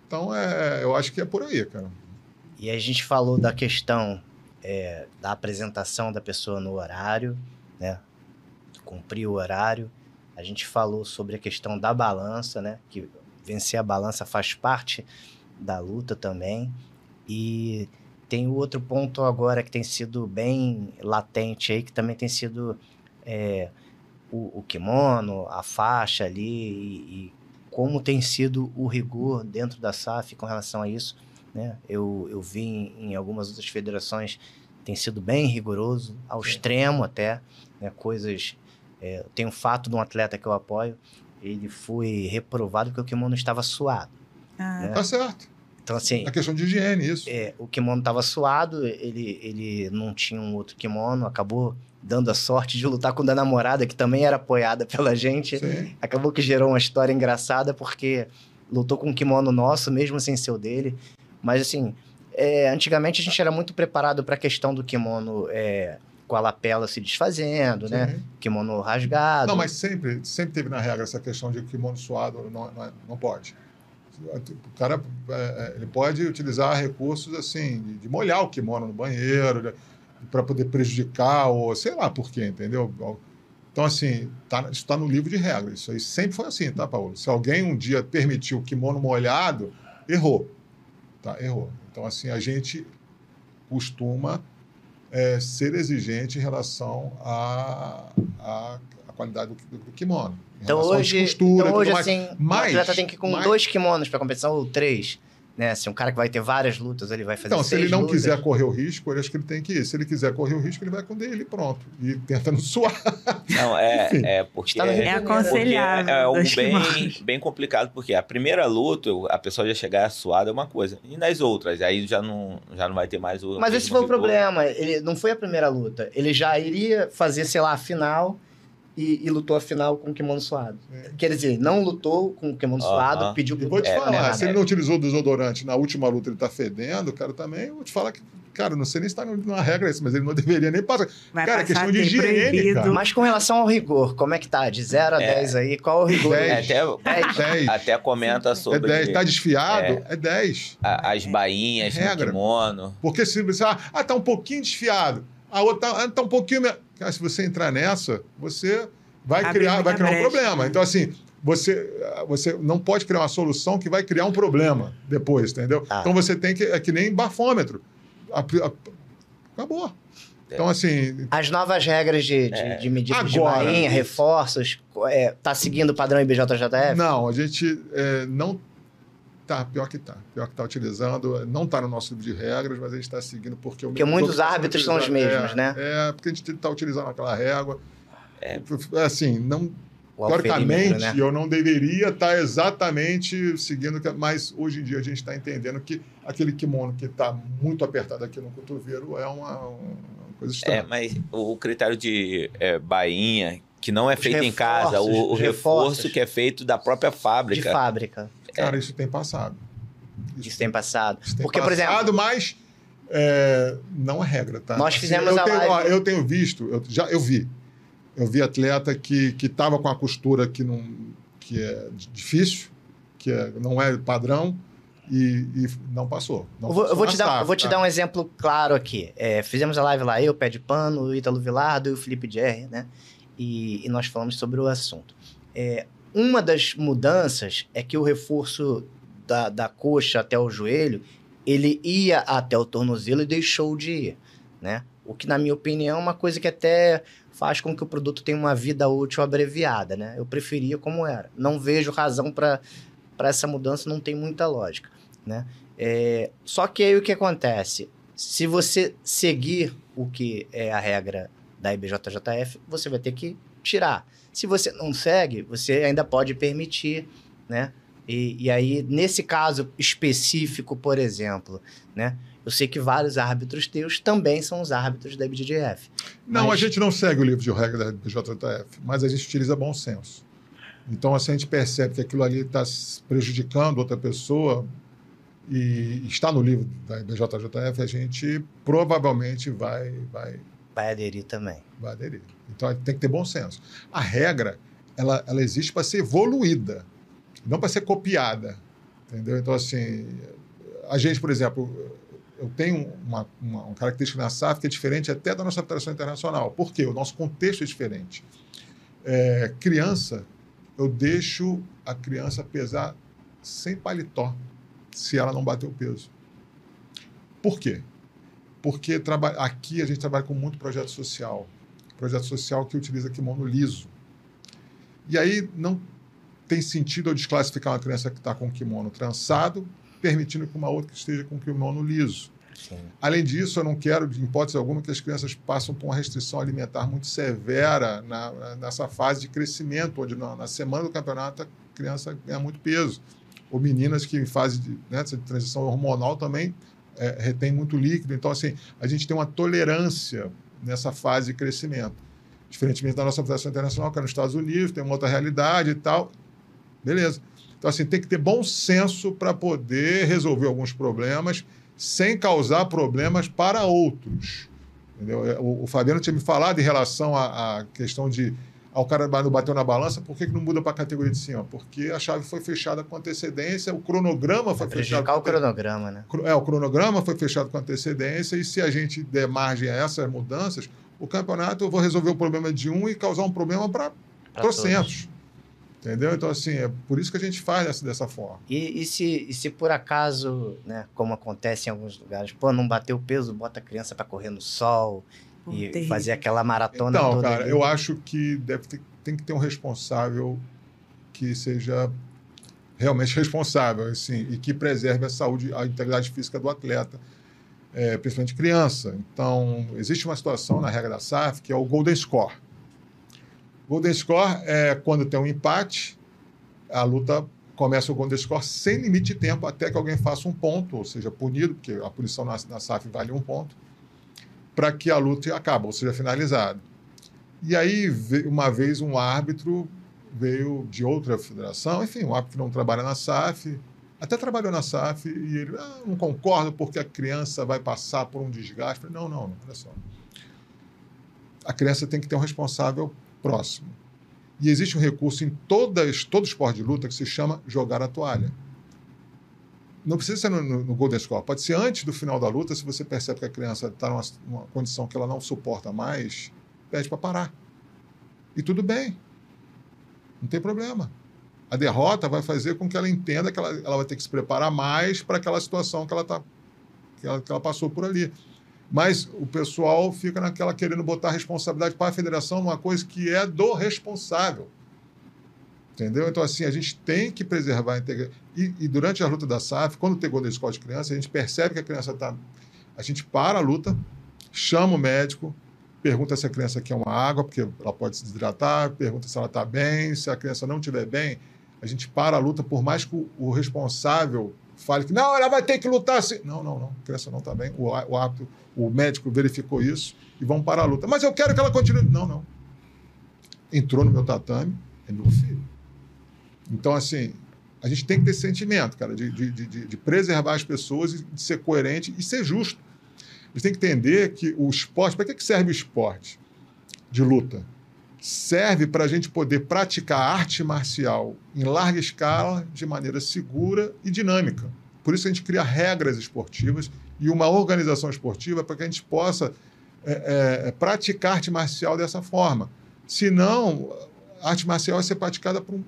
Então, eu acho que é por aí, cara. E a gente falou da questão da apresentação da pessoa no horário, né? Cumprir o horário. A gente falou sobre a questão da balança, né? Que vencer a balança faz parte da luta também. E tem o outro ponto agora que tem sido bem latente aí, que também tem sido o kimono, a faixa ali, e como tem sido o rigor dentro da SAF com relação a isso. Né? Eu vi em algumas outras federações tem sido bem rigoroso, ao extremo até, né? Coisas... tem um fato de um atleta que eu apoio, ele foi reprovado porque o kimono estava suado. Né? Tá certo. Então, assim... A questão de higiene, isso. O kimono estava suado, ele não tinha um outro kimono, acabou dando a sorte de lutar com o da namorada, que também era apoiada pela gente. Sim. Acabou que gerou uma história engraçada, porque lutou com um kimono nosso, mesmo sem ser o dele. Mas, assim, antigamente a gente era muito preparado para a questão do kimono com a lapela se desfazendo, né? Kimono rasgado. Não, mas sempre teve na regra essa questão de kimono suado não pode. O cara ele pode utilizar recursos assim, de molhar o kimono no banheiro, para poder prejudicar, ou sei lá por quê, entendeu? Então, assim, isso está no livro de regras. Isso aí sempre foi assim, tá, Paulo? Se alguém um dia permitiu o kimono molhado, errou. Tá, errou. Então, assim, a gente costuma ser exigente em relação à qualidade do kimono. Então relação à hoje, costura, tudo mais. assim, o atleta tem que ir com 2 kimonos para competição, ou 3. Né? Se um cara que vai ter várias lutas, ele vai fazer 6 Então, lutas. se ele não quiser correr o risco, eu acho que ele tem que ir. Se ele quiser correr o risco, ele vai com o dele, pronto. E tenta não suar. Não, porque... Está no Rio de É Janeiro. aconselhável. É algo 2 kimonos. bem complicado, porque a primeira luta, a pessoa já chegar suada é uma coisa. E nas outras, aí já não vai ter mais o... Mas esse mesmo foi o rigor. problema. Ele não foi a primeira luta. Ele já iria fazer, sei lá, a final e lutou a final com o kimono suado. Quer dizer, não lutou com o kimono suado, pediu E pro vou te falar, se ele né? não utilizou desodorante na última luta, ele tá fedendo, cara, também, eu vou te falar que, cara, não sei nem se tá numa regra isso, mas ele não deveria nem passar. Vai Cara, passar questão de a ter higiene, proibido. cara. Mas com relação ao rigor, como é que tá? De 0 a 10 aí, qual é o rigor? 10. Até comenta É sobre 10. Tá desfiado? É 10. as bainhas no Regra. kimono. Porque se você... tá um pouquinho desfiado. A outra tá um pouquinho... Cara, se você entrar nessa, você vai Abre criar muita um brecha. problema. Então, assim, você não pode criar uma solução que vai criar um problema depois, entendeu? Então, você tem que... É que nem bafômetro. Acabou. Então, assim... As novas regras de medida de Agora, bainha, reforços, tá seguindo o padrão IBJJF? Não, a gente não... Tá, pior que tá. Pior que tá utilizando. Não tá no nosso livro de regras, mas a gente está seguindo porque... Porque muitos árbitros são os mesmos, né? Porque a gente está utilizando aquela régua. Assim, não... O Teoricamente, alferímetro, né? eu não deveria estar exatamente seguindo... Mas hoje em dia a gente está entendendo que aquele kimono que está muito apertado aqui no cotovelo é uma coisa estranha. Mas o critério de bainha, que não é feito em reforços, casa, o os reforço reforços. que é feito da própria fábrica. De fábrica. Cara, isso tem passado. Isso tem passado. Isso tem Porque, passado, por exemplo, mas não é regra, tá? Nós fizemos eu a tenho, live... eu tenho visto, eu vi atleta que estava com a costura que é difícil, não é padrão, e não passou. Não eu vou te tá? dar um exemplo claro aqui. Fizemos a live lá, eu, Pé de Pano, o Ítalo Vilardo e o Felipe Jerry, né? E nós falamos sobre o assunto. Uma das mudanças é que o reforço da coxa até o joelho, ele ia até o tornozelo e deixou de ir, né? O que, na minha opinião, é uma coisa que até faz com que o produto tenha uma vida útil abreviada, né? Eu preferia como era. Não vejo razão para essa mudança, não tem muita lógica, né? Só que aí o que acontece? Se você seguir o que é a regra da IBJJF, você vai ter que tirar. Se você não segue, você ainda pode permitir, né? E aí, nesse caso específico, por exemplo, né? Eu sei que vários árbitros teus também são os árbitros da IBJJF. Não, a gente não segue o livro de regra da IBJJF, mas a gente utiliza bom senso. Então, assim, a gente percebe que aquilo ali está prejudicando outra pessoa e está no livro da IBJJF, a gente provavelmente vai aderir também. Vai aderir. Então, tem que ter bom senso. A regra, ela existe para ser evoluída, não para ser copiada. Entendeu? Então, assim, a gente, por exemplo, eu tenho uma característica na SAF que é diferente até da nossa federação internacional. Por quê? O nosso contexto é diferente. Criança, eu deixo a criança pesar sem paletó, se ela não bater o peso. Por quê? Porque aqui a gente trabalha com muito projeto social que utiliza kimono liso. E aí não tem sentido eu desclassificar uma criança que está com kimono trançado, permitindo que uma outra que esteja com kimono liso. Sim. Além disso, eu não quero, de hipótese alguma, que as crianças passem por uma restrição alimentar muito severa nessa fase de crescimento, onde na semana do campeonato a criança ganha muito peso. Ou meninas que em fase de transição hormonal também retém muito líquido. Então, assim, a gente tem uma tolerância nessa fase de crescimento. Diferentemente da nossa federação internacional, que é nos Estados Unidos, tem uma outra realidade e tal. Beleza. Então, assim, tem que ter bom senso para poder resolver alguns problemas sem causar problemas para outros. Entendeu? O Fabiano tinha me falado em relação à questão de o cara bateu na balança, por que não muda para a categoria de cima? Porque a chave foi fechada com antecedência, o cronograma foi fechado... o cronograma, né? O cronograma foi fechado com antecedência e se a gente der margem a essas mudanças, o campeonato eu vou resolver o problema de um e causar um problema para trocentos. Entendeu? Então, assim, é por isso que a gente faz dessa forma. E se por acaso, né, como acontece em alguns lugares, não bateu o peso, bota a criança para correr no sol Pô, E terrível. fazer aquela maratona Então, toda cara, ali. eu acho que tem que ter um responsável que seja realmente responsável, assim, e que preserve a saúde, a integridade física do atleta, principalmente criança. Então, existe uma situação na regra da SAF que é o Golden Score. Golden Score é quando tem um empate, a luta começa o Golden Score sem limite de tempo até que alguém faça um ponto, ou seja, punido, porque a punição na SAF vale 1 ponto, para que a luta acabe, ou seja, finalizada. E aí, uma vez, um árbitro veio de outra federação, enfim, um árbitro que não trabalha na SAF, até trabalhou na SAF, e ele, não concordo porque a criança vai passar por um desgaste. Eu falei, não, olha só. A criança tem que ter um responsável próximo. E existe um recurso em todo esporte de luta que se chama jogar a toalha. Não precisa ser no Golden Score, pode ser antes do final da luta, se você percebe que a criança está numa condição que ela não suporta mais, pede para parar. E tudo bem. Não tem problema. A derrota vai fazer com que ela entenda que ela vai ter que se preparar mais para aquela situação que ela passou por ali. Mas o pessoal fica naquela querendo botar a responsabilidade para a federação numa coisa que é do responsável. Entendeu? Então, assim, a gente tem que preservar a integridade. E durante a luta da SAF, quando tem Golden Score de criança, a gente percebe que a criança está... A gente para a luta, chama o médico, pergunta se a criança quer uma água, porque ela pode se desidratar, pergunta se ela está bem. Se a criança não estiver bem, a gente para a luta, por mais que o responsável fale que não, ela vai ter que lutar assim. Não, a criança não está bem. O médico verificou isso e vão parar a luta. Mas eu quero que ela continue. Não. Entrou no meu tatame, é meu filho. Então, assim, a gente tem que ter esse sentimento, cara, de preservar as pessoas e de ser coerente e ser justo. A gente tem que entender que o esporte... Para que serve o esporte de luta? Serve para a gente poder praticar arte marcial em larga escala, de maneira segura e dinâmica. Por isso a gente cria regras esportivas e uma organização esportiva para que a gente possa praticar arte marcial dessa forma. Senão, a arte marcial vai ser praticada por um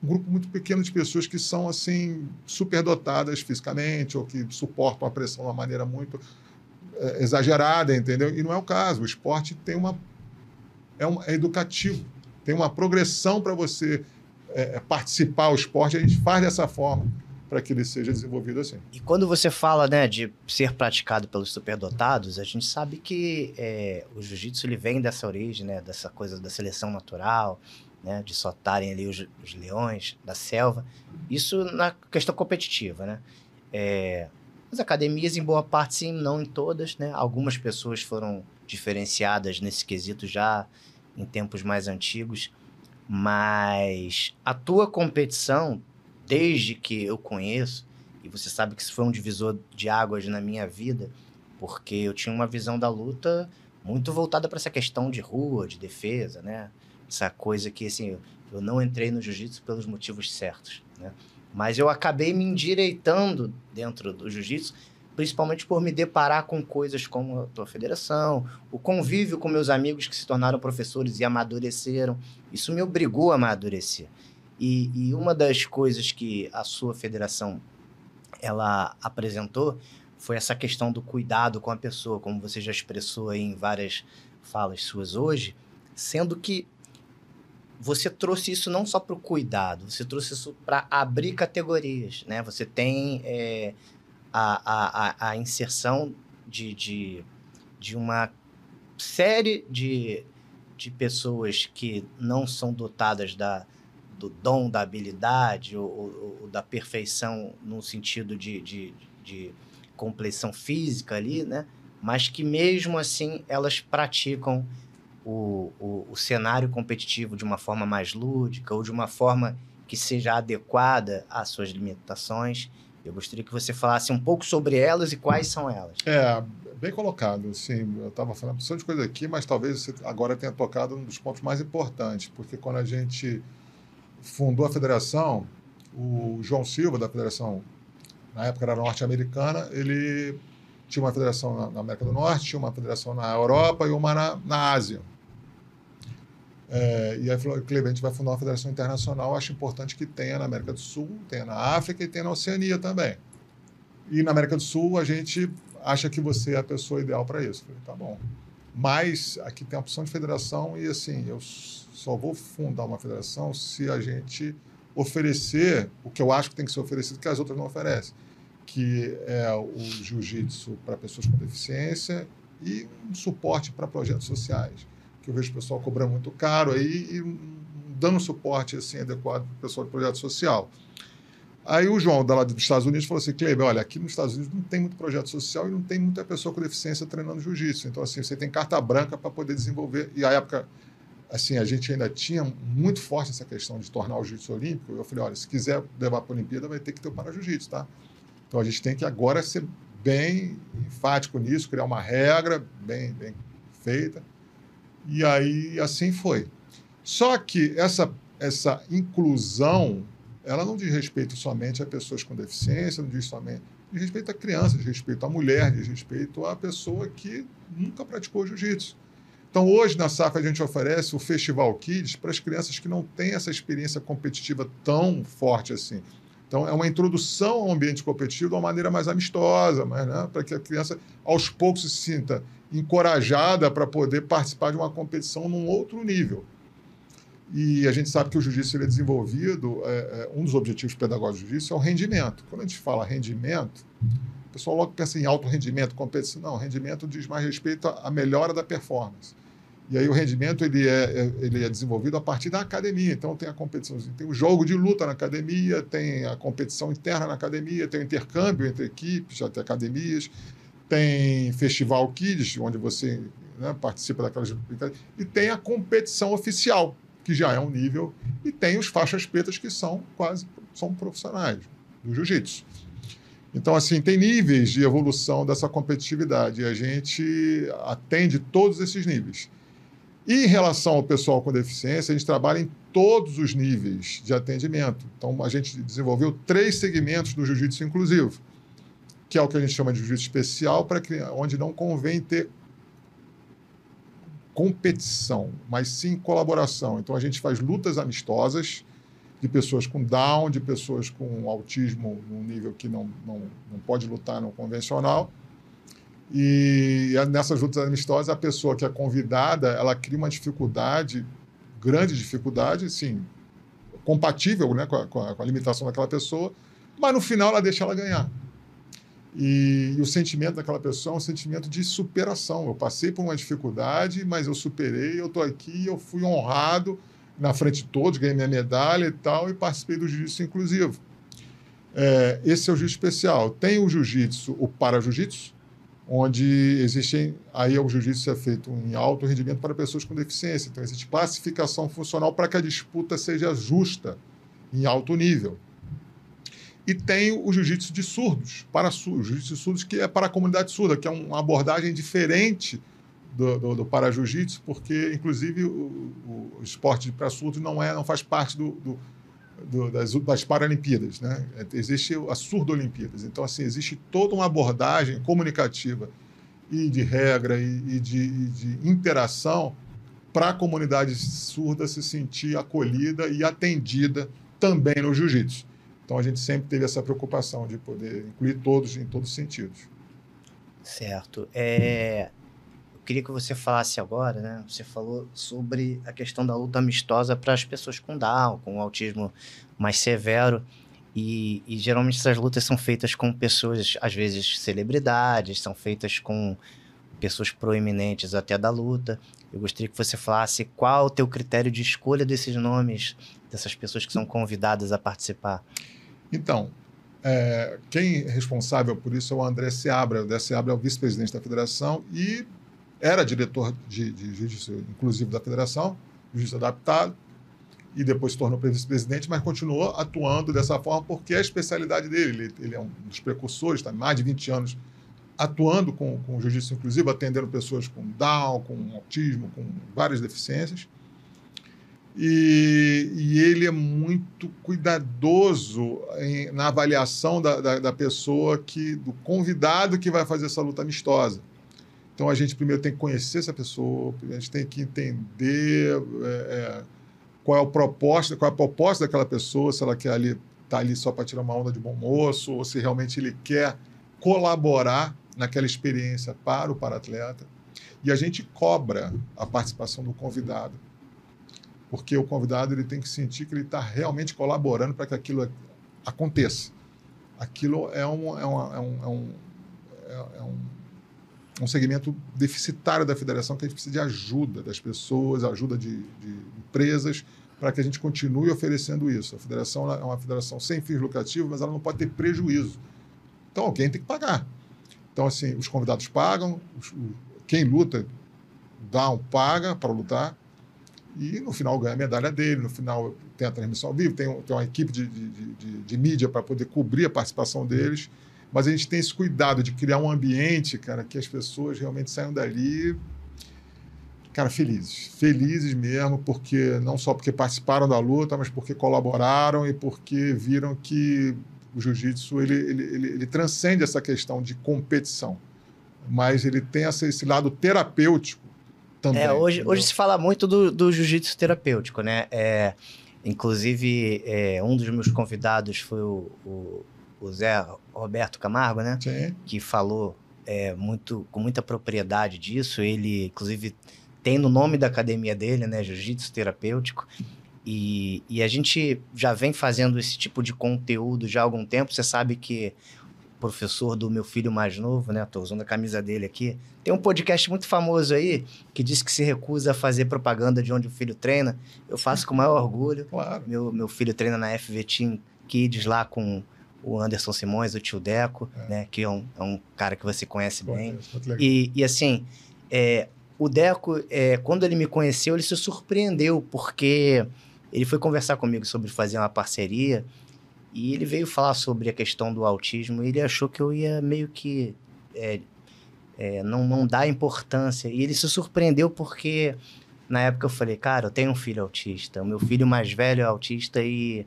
grupo muito pequeno de pessoas que são assim superdotadas fisicamente ou que suportam a pressão de uma maneira muito exagerada, entendeu? E não é o caso. O esporte tem é educativo, tem uma progressão para você participar do esporte. A gente faz dessa forma para que ele seja desenvolvido assim. E quando você fala, né, de ser praticado pelos superdotados, a gente sabe que o jiu-jitsu ele vem dessa origem, né, dessa coisa da seleção natural, né, de soltarem ali os leões da selva. Isso na questão competitiva, né? As academias, em boa parte, sim, não em todas, né? Algumas pessoas foram diferenciadas nesse quesito já em tempos mais antigos, mas a tua competição, desde que eu conheço, e você sabe que isso foi um divisor de águas na minha vida, porque eu tinha uma visão da luta muito voltada para essa questão de rua, de defesa, né? Essa coisa que, assim, eu não entrei no jiu-jitsu pelos motivos certos, né? Mas eu acabei me endireitando dentro do jiu-jitsu, principalmente por me deparar com coisas como a tua federação, o convívio com meus amigos que se tornaram professores e amadureceram. Isso me obrigou a amadurecer. E uma das coisas que a sua federação ela apresentou foi essa questão do cuidado com a pessoa, como você já expressou aí em várias falas suas hoje, sendo que você trouxe isso não só para o cuidado, você trouxe isso para abrir categorias, né? Você tem a inserção de uma série de pessoas que não são dotadas do dom, da habilidade ou da perfeição no sentido de compleição física ali, né? Mas que mesmo assim elas praticam o cenário competitivo de uma forma mais lúdica ou de uma forma que seja adequada às suas limitações. Eu gostaria que você falasse um pouco sobre elas e quais são elas. Bem colocado. Assim, eu estava falando bastante de coisa aqui, mas talvez você agora tenha tocado um dos pontos mais importantes, porque quando a gente fundou a federação, o João Silva, da federação, na época era norte-americana, ele tinha uma federação na América do Norte, tinha uma federação na Europa e uma na Ásia. E aí falou, Cleber, a gente vai fundar uma federação internacional, acho importante que tenha na América do Sul, tenha na África e tenha na Oceania também. E na América do Sul, a gente acha que você é a pessoa ideal para isso. Eu falei, tá bom. Mas aqui tem a opção de federação e, assim, eu só vou fundar uma federação se a gente oferecer o que eu acho que tem que ser oferecido que as outras não oferecem, que é o jiu-jitsu para pessoas com deficiência e um suporte para projetos sociais, que eu vejo o pessoal cobrando muito caro aí e dando suporte assim, adequado para o pessoal de projeto social. Aí o João, da lá dos Estados Unidos, falou assim, Kleber, olha, aqui nos Estados Unidos não tem muito projeto social e não tem muita pessoa com deficiência treinando jiu-jitsu. Então, assim, você tem carta branca para poder desenvolver. E à época, assim, a gente ainda tinha muito forte essa questão de tornar o jiu-jitsu olímpico. Eu falei, olha, se quiser levar para a Olimpíada, vai ter que ter o para-jiu-jitsu, tá? Então, a gente tem que agora ser bem enfático nisso, criar uma regra bem feita. E aí, assim foi. Só que essa inclusão, ela não diz respeito somente a pessoas com deficiência, não diz somente... Diz respeito a crianças, diz respeito a mulher, diz respeito a pessoa que nunca praticou jiu-jitsu. Então, hoje, na SAF, a gente oferece o Festival Kids para as crianças que não têm essa experiência competitiva tão forte assim. Então, é uma introdução ao ambiente competitivo de uma maneira mais amistosa, mas, né, para que a criança, aos poucos, se sinta encorajada para poder participar de uma competição num outro nível. E a gente sabe que o jiu-jitsu é desenvolvido, um dos objetivos pedagógicos do jiu-jitsu é o rendimento. Quando a gente fala rendimento, o pessoal logo pensa em alto rendimento, competição. Não, rendimento diz mais respeito à melhora da performance. E aí o rendimento ele é desenvolvido a partir da academia. Então tem a competição, tem o jogo de luta na academia, tem a competição interna na academia, tem o intercâmbio entre equipes, até academias, tem Festival Kids, onde você, né, participa daquelas... E tem a competição oficial, que já é um nível, e tem os faixas pretas que são profissionais do jiu-jitsu. Então, assim, tem níveis de evolução dessa competitividade e a gente atende todos esses níveis. E em relação ao pessoal com deficiência, a gente trabalha em todos os níveis de atendimento. Então, a gente desenvolveu 3 segmentos do jiu-jitsu inclusivo, que é o que a gente chama de jiu-jitsu especial, onde não convém ter competição, mas sim colaboração. Então, a gente faz lutas amistosas de pessoas com Down, de pessoas com autismo num nível que não pode lutar no convencional. E nessas lutas amistosas, a pessoa que é convidada, ela cria uma dificuldade, grande dificuldade, sim, compatível, né, com a limitação daquela pessoa, mas no final ela deixa ela ganhar. E o sentimento daquela pessoa é um sentimento de superação. Eu passei por uma dificuldade, mas eu superei, eu estou aqui, eu fui honrado na frente de todos, ganhei minha medalha e tal, e participei do jiu-jitsu inclusivo. Esse é o jiu-jitsu especial. Tem o jiu-jitsu, o para-jiu-jitsu, onde existem... Aí o jiu-jitsu é feito em alto rendimento para pessoas com deficiência. Então, existe classificação funcional para que a disputa seja justa, em alto nível. E tem o jiu-jitsu de surdos, o jiu-jitsu de surdos, que é para a comunidade surda, que é uma abordagem diferente do para-jiu-jitsu, porque, inclusive, o esporte para surdos não faz parte das Paralimpíadas, né? Existe a Surdo-Olimpíadas. Então, assim, existe toda uma abordagem comunicativa e de regra e de interação para a comunidade surda se sentir acolhida e atendida também no jiu-jitsu. Então, a gente sempre teve essa preocupação de poder incluir todos em todos os sentidos. Certo. Eu queria que você falasse agora, né? Você falou sobre a questão da luta amistosa para as pessoas com Down, com autismo mais severo. E geralmente essas lutas são feitas com pessoas, às vezes celebridades, são feitas com pessoas proeminentes até da luta. Eu gostaria que você falasse qual o teu critério de escolha desses nomes, dessas pessoas que são convidadas a participar. Então, quem é responsável por isso é o André Seabra. O André Seabra é o vice-presidente da federação e era diretor de jiu-jitsu inclusivo da federação, jiu-jitsu adaptado, e depois se tornou vice-presidente, mas continuou atuando dessa forma porque é a especialidade dele. Ele é um dos precursores, está há mais de 20 anos atuando com jiu-jitsu inclusivo, atendendo pessoas com Down, com autismo, com várias deficiências. E ele é muito cuidadoso na avaliação da pessoa, do convidado que vai fazer essa luta amistosa. Então, a gente primeiro tem que conhecer essa pessoa, a gente tem que entender qual é a proposta daquela pessoa, se ela quer tá ali só para tirar uma onda de bom moço, ou se realmente ele quer colaborar naquela experiência para o para-atleta. E a gente cobra a participação do convidado, porque o convidado ele tem que sentir que ele está realmente colaborando para que aquilo aconteça. Aquilo é um segmento deficitário da federação, que a gente precisa de ajuda das pessoas, ajuda de empresas, para que a gente continue oferecendo isso. A federação é uma federação sem fins lucrativos, mas ela não pode ter prejuízo. Então, alguém tem que pagar. Então, assim, os convidados pagam, quem luta paga para lutar, e no final ganha a medalha dele, no final tem a transmissão ao vivo, tem uma equipe de mídia para poder cobrir a participação deles, mas a gente tem esse cuidado de criar um ambiente, cara, que as pessoas realmente saiam dali, cara, felizes mesmo, porque não só porque participaram da luta, mas porque colaboraram e porque viram que o jiu-jitsu ele transcende essa questão de competição, mas ele tem esse lado terapêutico também. Hoje se fala muito do jiu-jitsu terapêutico, né? Inclusive, um dos meus convidados foi o Zé Roberto Camargo, né? Sim. Que falou com muita propriedade disso. Ele, inclusive, tem no nome da academia dele, né? Jiu-jitsu terapêutico. E a gente já vem fazendo esse tipo de conteúdo já há algum tempo. Você sabe que o professor do meu filho mais novo, né? Estou usando a camisa dele aqui. Tem um podcast muito famoso aí que diz que se recusa a fazer propaganda de onde o filho treina. Eu faço com o maior orgulho. Claro. Meu filho treina na FV Team Kids lá com o Anderson Simões, o tio Deco, né? Que é um cara que você conhece bem. E assim, o Deco, quando ele me conheceu, ele se surpreendeu, porque ele foi conversar comigo sobre fazer uma parceria e ele veio falar sobre a questão do autismo e ele achou que eu ia meio que não dar importância. E ele se surpreendeu porque, na época, eu falei, cara, eu tenho um filho autista, o meu filho mais velho é autista e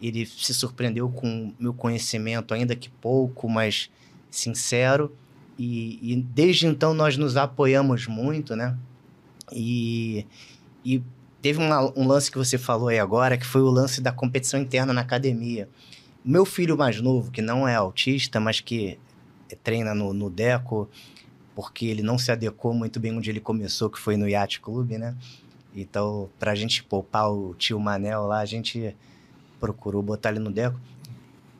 ele se surpreendeu com o meu conhecimento, ainda que pouco, mas sincero. E desde então nós nos apoiamos muito, né? E teve um lance que você falou aí agora, que foi o lance da competição interna na academia. O meu filho mais novo, que não é autista, mas que treina no Deco, porque ele não se adequou muito bem onde ele começou, que foi no Yacht Club, né? Então, pra gente poupar o tio Manel lá, a gente procurou botar ele no Deco.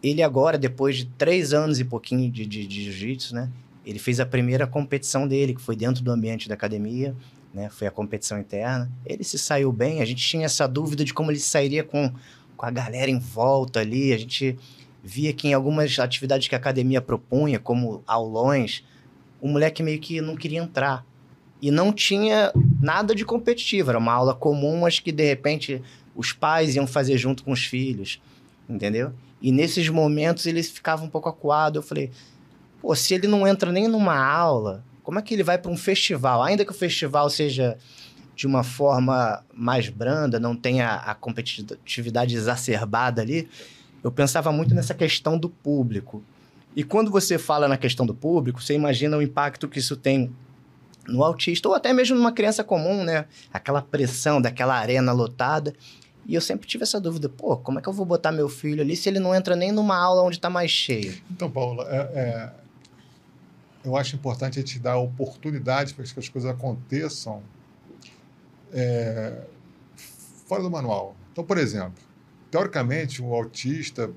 Ele agora, depois de 3 anos e pouquinho de jiu-jitsu, né? Ele fez a primeira competição dele, que foi dentro do ambiente da academia, né? Foi a competição interna. Ele se saiu bem, a gente tinha essa dúvida de como ele sairia com a galera em volta ali. A gente via que em algumas atividades que a academia propunha, como aulões, o moleque meio que não queria entrar. E não tinha nada de competitivo, era uma aula comum, mas que de repente os pais iam fazer junto com os filhos, entendeu? E nesses momentos ele ficava um pouco acuado. Eu falei, pô, se ele não entra nem numa aula, como é que ele vai para um festival? Ainda que o festival seja de uma forma mais branda, não tenha a competitividade exacerbada ali, eu pensava muito nessa questão do público. E quando você fala na questão do público, você imagina o impacto que isso tem no autista, ou até mesmo numa criança comum, né? Aquela pressão daquela arena lotada. E eu sempre tive essa dúvida, pô, como é que eu vou botar meu filho ali se ele não entra nem numa aula onde está mais cheio? Então, Paula, eu acho importante a gente dar oportunidade para que as coisas aconteçam fora do manual. Então, por exemplo, teoricamente, um autista,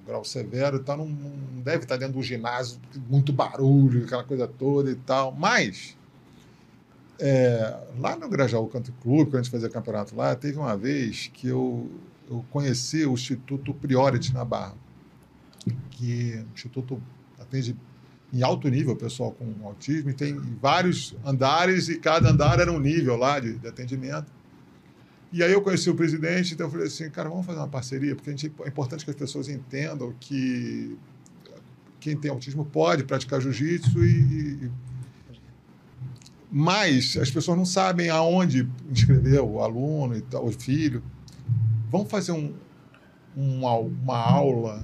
grau severo, não deve estar dentro do ginásio, muito barulho, aquela coisa toda e tal, mas lá no Grajaú Country Club, quando a gente fazia campeonato lá, teve uma vez que eu conheci o Instituto Priority na Barra, que o Instituto atende em alto nível, pessoal com autismo, e tem vários andares, e cada andar era um nível lá de atendimento. E aí eu conheci o presidente, então eu falei assim, cara, vamos fazer uma parceria, porque é importante que as pessoas entendam que quem tem autismo pode praticar jiu-jitsu, mas as pessoas não sabem aonde inscrever o aluno e tal, o filho. Vamos fazer uma aula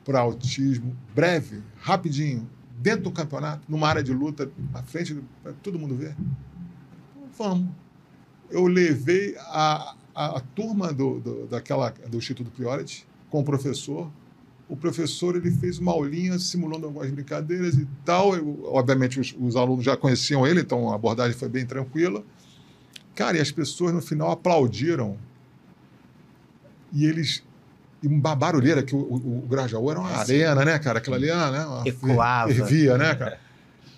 para autismo breve, rapidinho, dentro do campeonato, numa área de luta, na frente, para todo mundo ver? Vamos. Eu levei a turma do Instituto Priority com o professor. o professor ele fez uma aulinha simulando algumas brincadeiras e tal. Obviamente, os alunos já conheciam ele, então a abordagem foi bem tranquila. Cara, e as pessoas no final aplaudiram. E eles... E uma barulheira, que o Grajaú era uma arena, né, cara? Aquilo ali, né? Ecoava. Fervia, né, cara?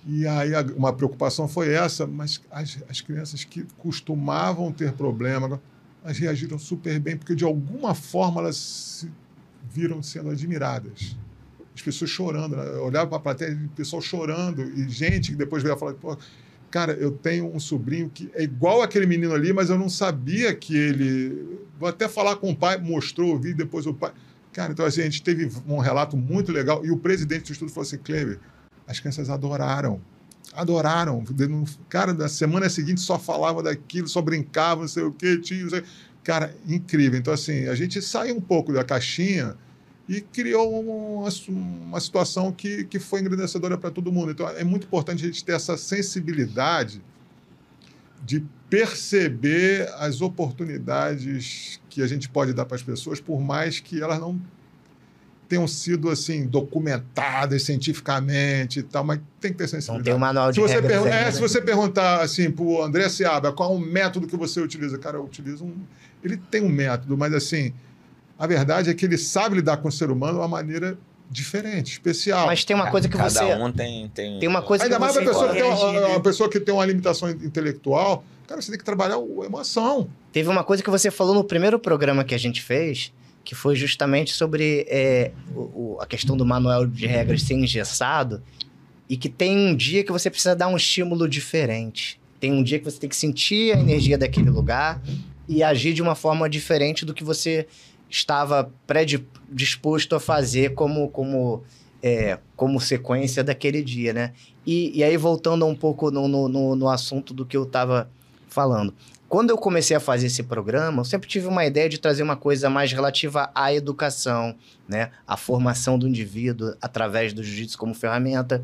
E aí uma preocupação foi essa, mas as crianças que costumavam ter problema, elas reagiram super bem, porque de alguma forma elas se viram sendo admiradas. As pessoas chorando, né? Eu olhava para a plateia, o pessoal chorando, e gente que depois veio falar, pô, cara, eu tenho um sobrinho que é igual aquele menino ali, mas eu não sabia que ele... Vou até falar com o pai, mostrou o vídeo, depois o pai... Cara, então assim, a gente teve um relato muito legal, e o presidente do estudo falou assim, Kleber, as crianças adoraram. Cara, na semana seguinte só falava daquilo, só brincava, não sei o quê, não sei... Cara, incrível. Então, assim, a gente saiu um pouco da caixinha e criou uma situação que foi engrandecedora para todo mundo. Então, é muito importante a gente ter essa sensibilidade de perceber as oportunidades que a gente pode dar para as pessoas, por mais que elas não tenham sido assim documentadas cientificamente e tal, mas tem que ter sensibilidade. Não tem um manual de regras. Se você perguntar assim para o André Seabra qual é o método que você utiliza, cara, eu utilizo ele tem um método, mas assim, a verdade é que ele sabe lidar com o ser humano de uma maneira diferente, especial. Mas tem uma coisa que você... Cada um tem uma coisa ainda que mais você... uma pessoa que tem uma limitação intelectual, cara, você tem que trabalhar a emoção. Teve uma coisa que você falou no primeiro programa que a gente fez, que foi justamente sobre a questão do manual de regras ser engessado, e que tem um dia que você precisa dar um estímulo diferente. Tem um dia que você tem que sentir a energia daquele lugar e agir de uma forma diferente do que você estava predisposto a fazer como sequência daquele dia, né? E aí, voltando um pouco no assunto do que eu estava falando. Quando eu comecei a fazer esse programa, eu sempre tive uma ideia de trazer uma coisa mais relativa à educação, né? À formação do indivíduo através do jiu-jitsu como ferramenta.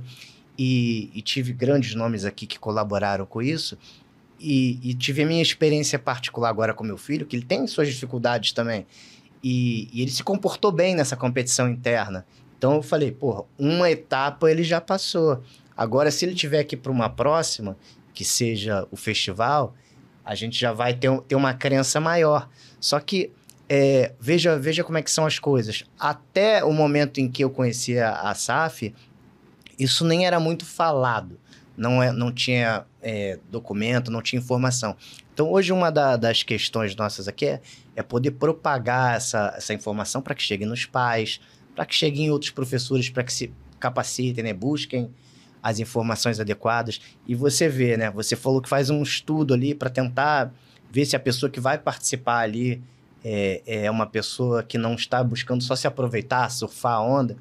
E tive grandes nomes aqui que colaboraram com isso. E tive a minha experiência particular agora com meu filho, que ele tem suas dificuldades também. E ele se comportou bem nessa competição interna. Então eu falei, porra, uma etapa ele já passou. Agora, se ele tiver aqui para uma próxima, que seja o festival, a gente já vai ter uma crença maior. Só que, veja como é que são as coisas. Até o momento em que eu conhecia a SAF, isso nem era muito falado. Não tinha documento, não tinha informação. Então, hoje, uma das questões nossas aqui é poder propagar essa informação para que chegue nos pais, para que chegue em outros professores, para que se capacitem, né? Busquem as informações adequadas. E você vê, né? Você falou que faz um estudo ali para tentar ver se a pessoa que vai participar ali é uma pessoa que não está buscando só se aproveitar, surfar a onda.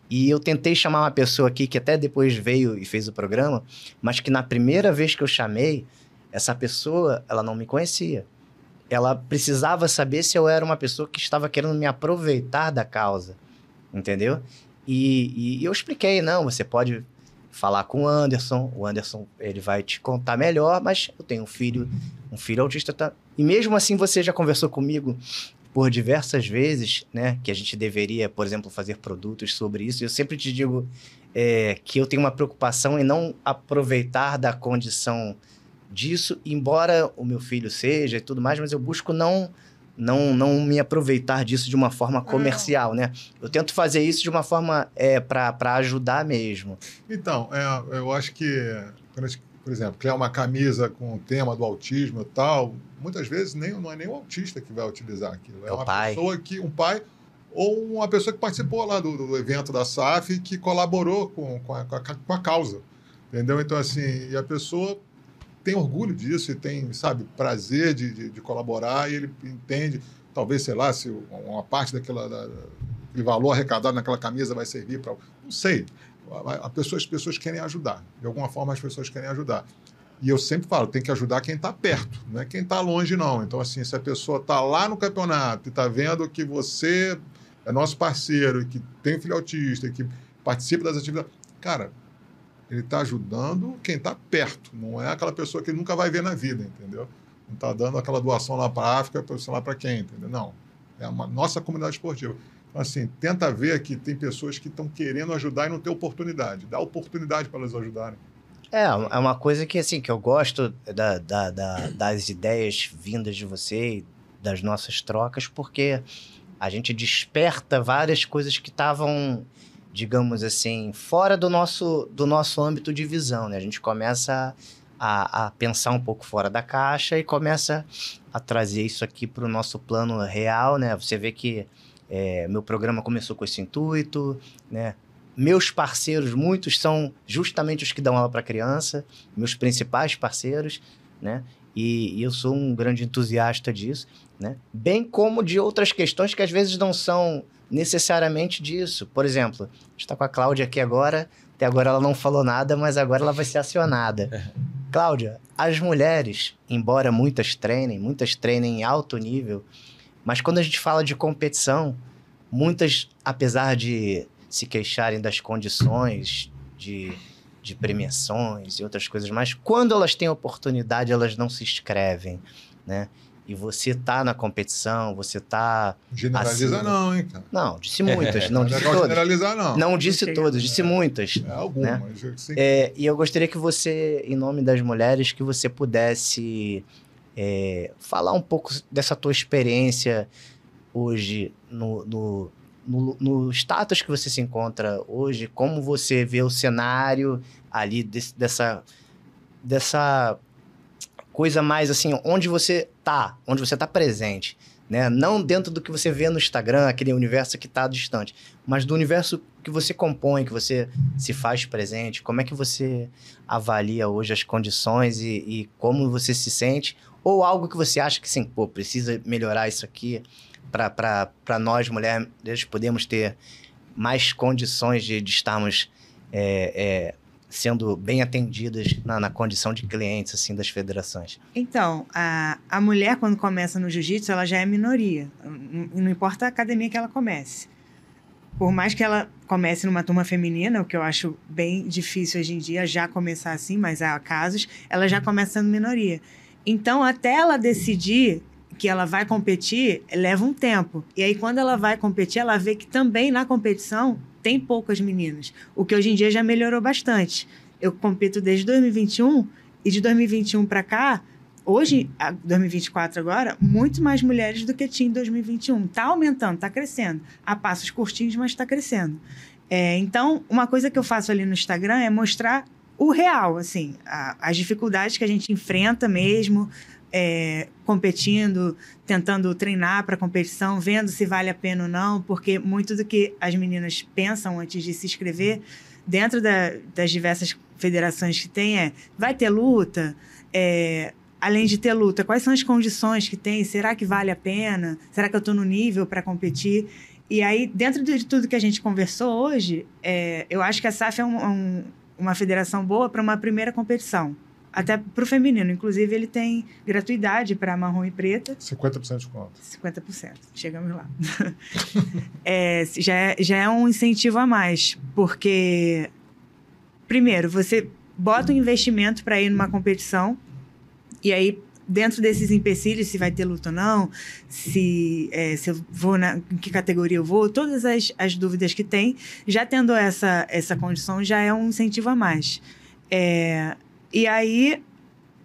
E eu tentei chamar uma pessoa aqui que até depois veio e fez o programa, mas que na primeira vez que eu chamei, essa pessoa, ela não me conhecia. Ela precisava saber se eu era uma pessoa que estava querendo me aproveitar da causa, entendeu? E eu expliquei, não, você pode falar com o Anderson ele vai te contar melhor, mas eu tenho um filho autista, tá? E mesmo assim você já conversou comigo por diversas vezes, né, que a gente deveria, por exemplo, fazer produtos sobre isso. Eu sempre te digo que eu tenho uma preocupação em não aproveitar da condição disso, embora o meu filho seja e tudo mais, mas eu busco não me aproveitar disso de uma forma comercial, né? Eu tento fazer isso de uma forma para ajudar mesmo. Então, eu acho que, por exemplo, criar uma camisa com o tema do autismo e tal, muitas vezes não é nem o autista que vai utilizar aquilo. É uma pessoa um pai ou uma pessoa que participou lá do evento da SAF que colaborou com a causa, entendeu? Então, assim, e a pessoa tem orgulho disso e tem, sabe, prazer de colaborar e ele entende, talvez, sei lá, se uma parte daquele valor arrecadado naquela camisa vai servir para... Não sei. As pessoas querem ajudar. De alguma forma, as pessoas querem ajudar. E eu sempre falo, tem que ajudar quem está perto, não é quem está longe, não. Então, assim, se a pessoa está lá no campeonato e está vendo que você é nosso parceiro, e que tem um filho autista, e que participa das atividades... Cara, ele está ajudando quem está perto, não é aquela pessoa que ele nunca vai ver na vida, entendeu? Não está dando aquela doação lá para a África, sei lá para quem, entendeu? Não. É a nossa comunidade esportiva. Então, assim, tenta ver que tem pessoas que estão querendo ajudar e não tem oportunidade. Dá oportunidade para elas ajudarem. É uma coisa que, assim, que eu gosto das ideias vindas de você e das nossas trocas, porque a gente desperta várias coisas que estavam, digamos assim, fora do nosso âmbito de visão, né? A gente começa a pensar um pouco fora da caixa e começa a trazer isso aqui para o nosso plano real, né? Você vê que meu programa começou com esse intuito, né? Meus parceiros, muitos são justamente os que dão aula para criança, meus principais parceiros, né? E eu sou um grande entusiasta disso, né? Bem como de outras questões que às vezes não são necessariamente disso. Por exemplo, a gente está com a Cláudia aqui agora, até agora ela não falou nada, mas agora ela vai ser acionada. Cláudia, as mulheres, embora muitas treinem em alto nível, mas quando a gente fala de competição, muitas, apesar de se queixarem das condições de premiações e outras coisas mais, quando elas têm oportunidade, elas não se inscrevem, né? E você tá na competição, você tá... Generaliza acima. Não, hein, cara? Não, disse muitas, não Não é disse legal todas. generalizar, não. Não disse todas, disse muitas. Algumas. Né? E eu gostaria que você, em nome das mulheres, que você pudesse falar um pouco dessa tua experiência hoje no status que você se encontra hoje, como você vê o cenário ali dessa coisa mais assim, onde você tá presente, né? Não dentro do que você vê no Instagram, aquele universo que está distante, mas do universo que você compõe, que você se faz presente. Como é que você avalia hoje as condições e como você se sente? Ou algo que você acha que, sim, precisa melhorar isso aqui para nós, mulheres, podemos ter mais condições de estarmos sendo bem atendidas na condição de clientes assim, das federações? Então, a mulher, quando começa no jiu-jitsu, ela já é minoria. Não importa a academia que ela comece. Por mais que ela comece numa turma feminina, o que eu acho bem difícil hoje em dia, já começar assim, mas há casos, ela já começa sendo minoria. Então, até ela decidir que ela vai competir, leva um tempo. E aí, quando ela vai competir, ela vê que também na competição tem poucas meninas, o que hoje em dia já melhorou bastante. Eu compito desde 2021 e de 2021 para cá, hoje, 2024 agora, muito mais mulheres do que tinha em 2021. Está aumentando, está crescendo. A passos curtinhos, mas está crescendo. Então, uma coisa que eu faço ali no Instagram é mostrar o real, assim, as dificuldades que a gente enfrenta mesmo, competindo, tentando treinar para competição, vendo se vale a pena ou não, porque muito do que as meninas pensam antes de se inscrever, dentro das diversas federações que tem, vai ter luta? Além de ter luta, quais são as condições que tem? Será que vale a pena? Será que eu estou no nível para competir? E aí, dentro de tudo que a gente conversou hoje, eu acho que a SAF é uma federação boa para uma primeira competição. Até para o feminino. Inclusive, ele tem gratuidade para marrom e preta. 50% de conta. 50%. Chegamos lá. Já é um incentivo a mais. Porque, primeiro, você bota um investimento para ir numa competição. E aí, dentro desses empecilhos, se vai ter luta ou não, se eu vou em que categoria eu vou, todas as dúvidas que tem, já tendo essa condição, já é um incentivo a mais. E aí,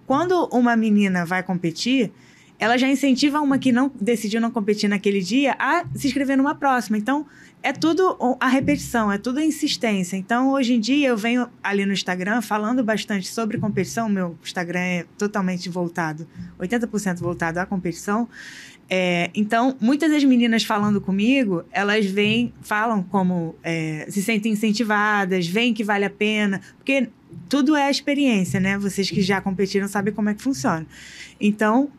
quando uma menina vai competir, ela já incentiva uma que decidiu não competir naquele dia a se inscrever numa próxima. Então, é tudo a repetição, é tudo a insistência. Então, hoje em dia, eu venho ali no Instagram falando bastante sobre competição. Meu Instagram é totalmente voltado, 80% voltado à competição. Então, muitas das meninas falando comigo, elas falam como se sentem incentivadas, veem que vale a pena, porque tudo é a experiência, né? Vocês que já competiram sabem como é que funciona. Então,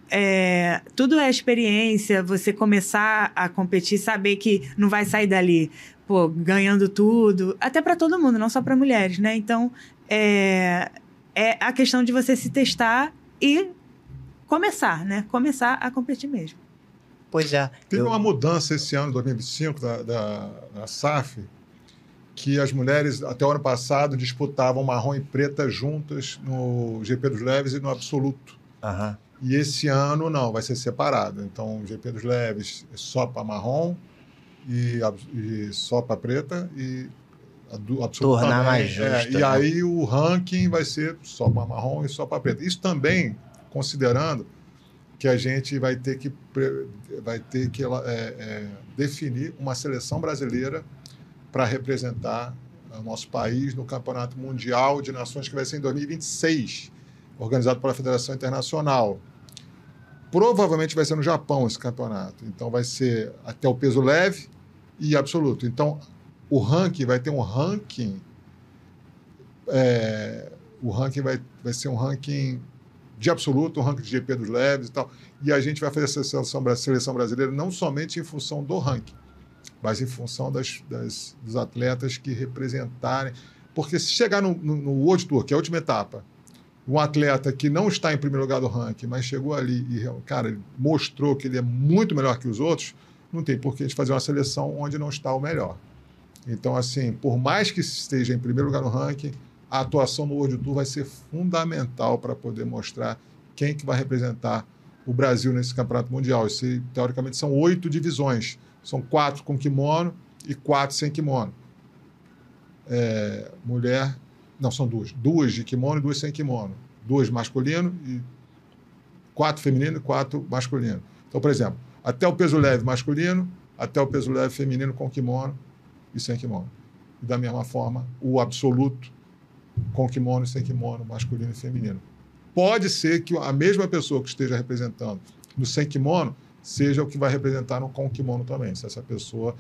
tudo é a experiência, você começar a competir, saber que não vai sair dali, ganhando tudo, até para todo mundo, não só para mulheres, né? Então, é a questão de você se testar e começar, né? Começar a competir mesmo. Pois é. Teve uma mudança esse ano, 2025, da SAF, que as mulheres, até o ano passado, disputavam marrom e preta juntas no GP dos Leves e no Absoluto. Uhum. E esse ano, não, vai ser separado. Então, o GP dos Leves é só para marrom e só para preta e absoluto Tornar também. mais justo. E aí o ranking vai ser só para marrom e só para preta. Isso também considerando que a gente vai ter que definir uma seleção brasileira para representar o nosso país no Campeonato Mundial de Nações que vai ser em 2026, organizado pela Federação Internacional. Provavelmente vai ser no Japão esse campeonato. Então vai ser até o peso leve e absoluto. Então o ranking vai ter um ranking. O ranking vai ser um ranking de absoluto, um ranking de GP dos leves e tal. E a gente vai fazer essa seleção brasileira não somente em função do ranking, mas em função dos atletas que representarem. Porque se chegar no World Tour, que é a última etapa, um atleta que não está em primeiro lugar do ranking, mas chegou ali e, cara, ele mostrou que ele é muito melhor que os outros, não tem por que a gente fazer uma seleção onde não está o melhor. Então, assim, por mais que esteja em primeiro lugar no ranking, a atuação no World Tour vai ser fundamental para poder mostrar quem que vai representar o Brasil nesse campeonato mundial. Isso, teoricamente, são 8 divisões. São 4 com kimono e 4 sem kimono. Mulher... Não, são 2. 2 de kimono e 2 sem kimono. 2 masculino e 4 feminino e 4 masculino. Então, por exemplo, até o peso leve masculino, até o peso leve feminino com kimono e sem kimono. E da mesma forma, o absoluto com kimono e sem kimono, masculino e feminino. Pode ser que a mesma pessoa que esteja representando no sem kimono seja o que vai representar no com kimono também. Se essa pessoa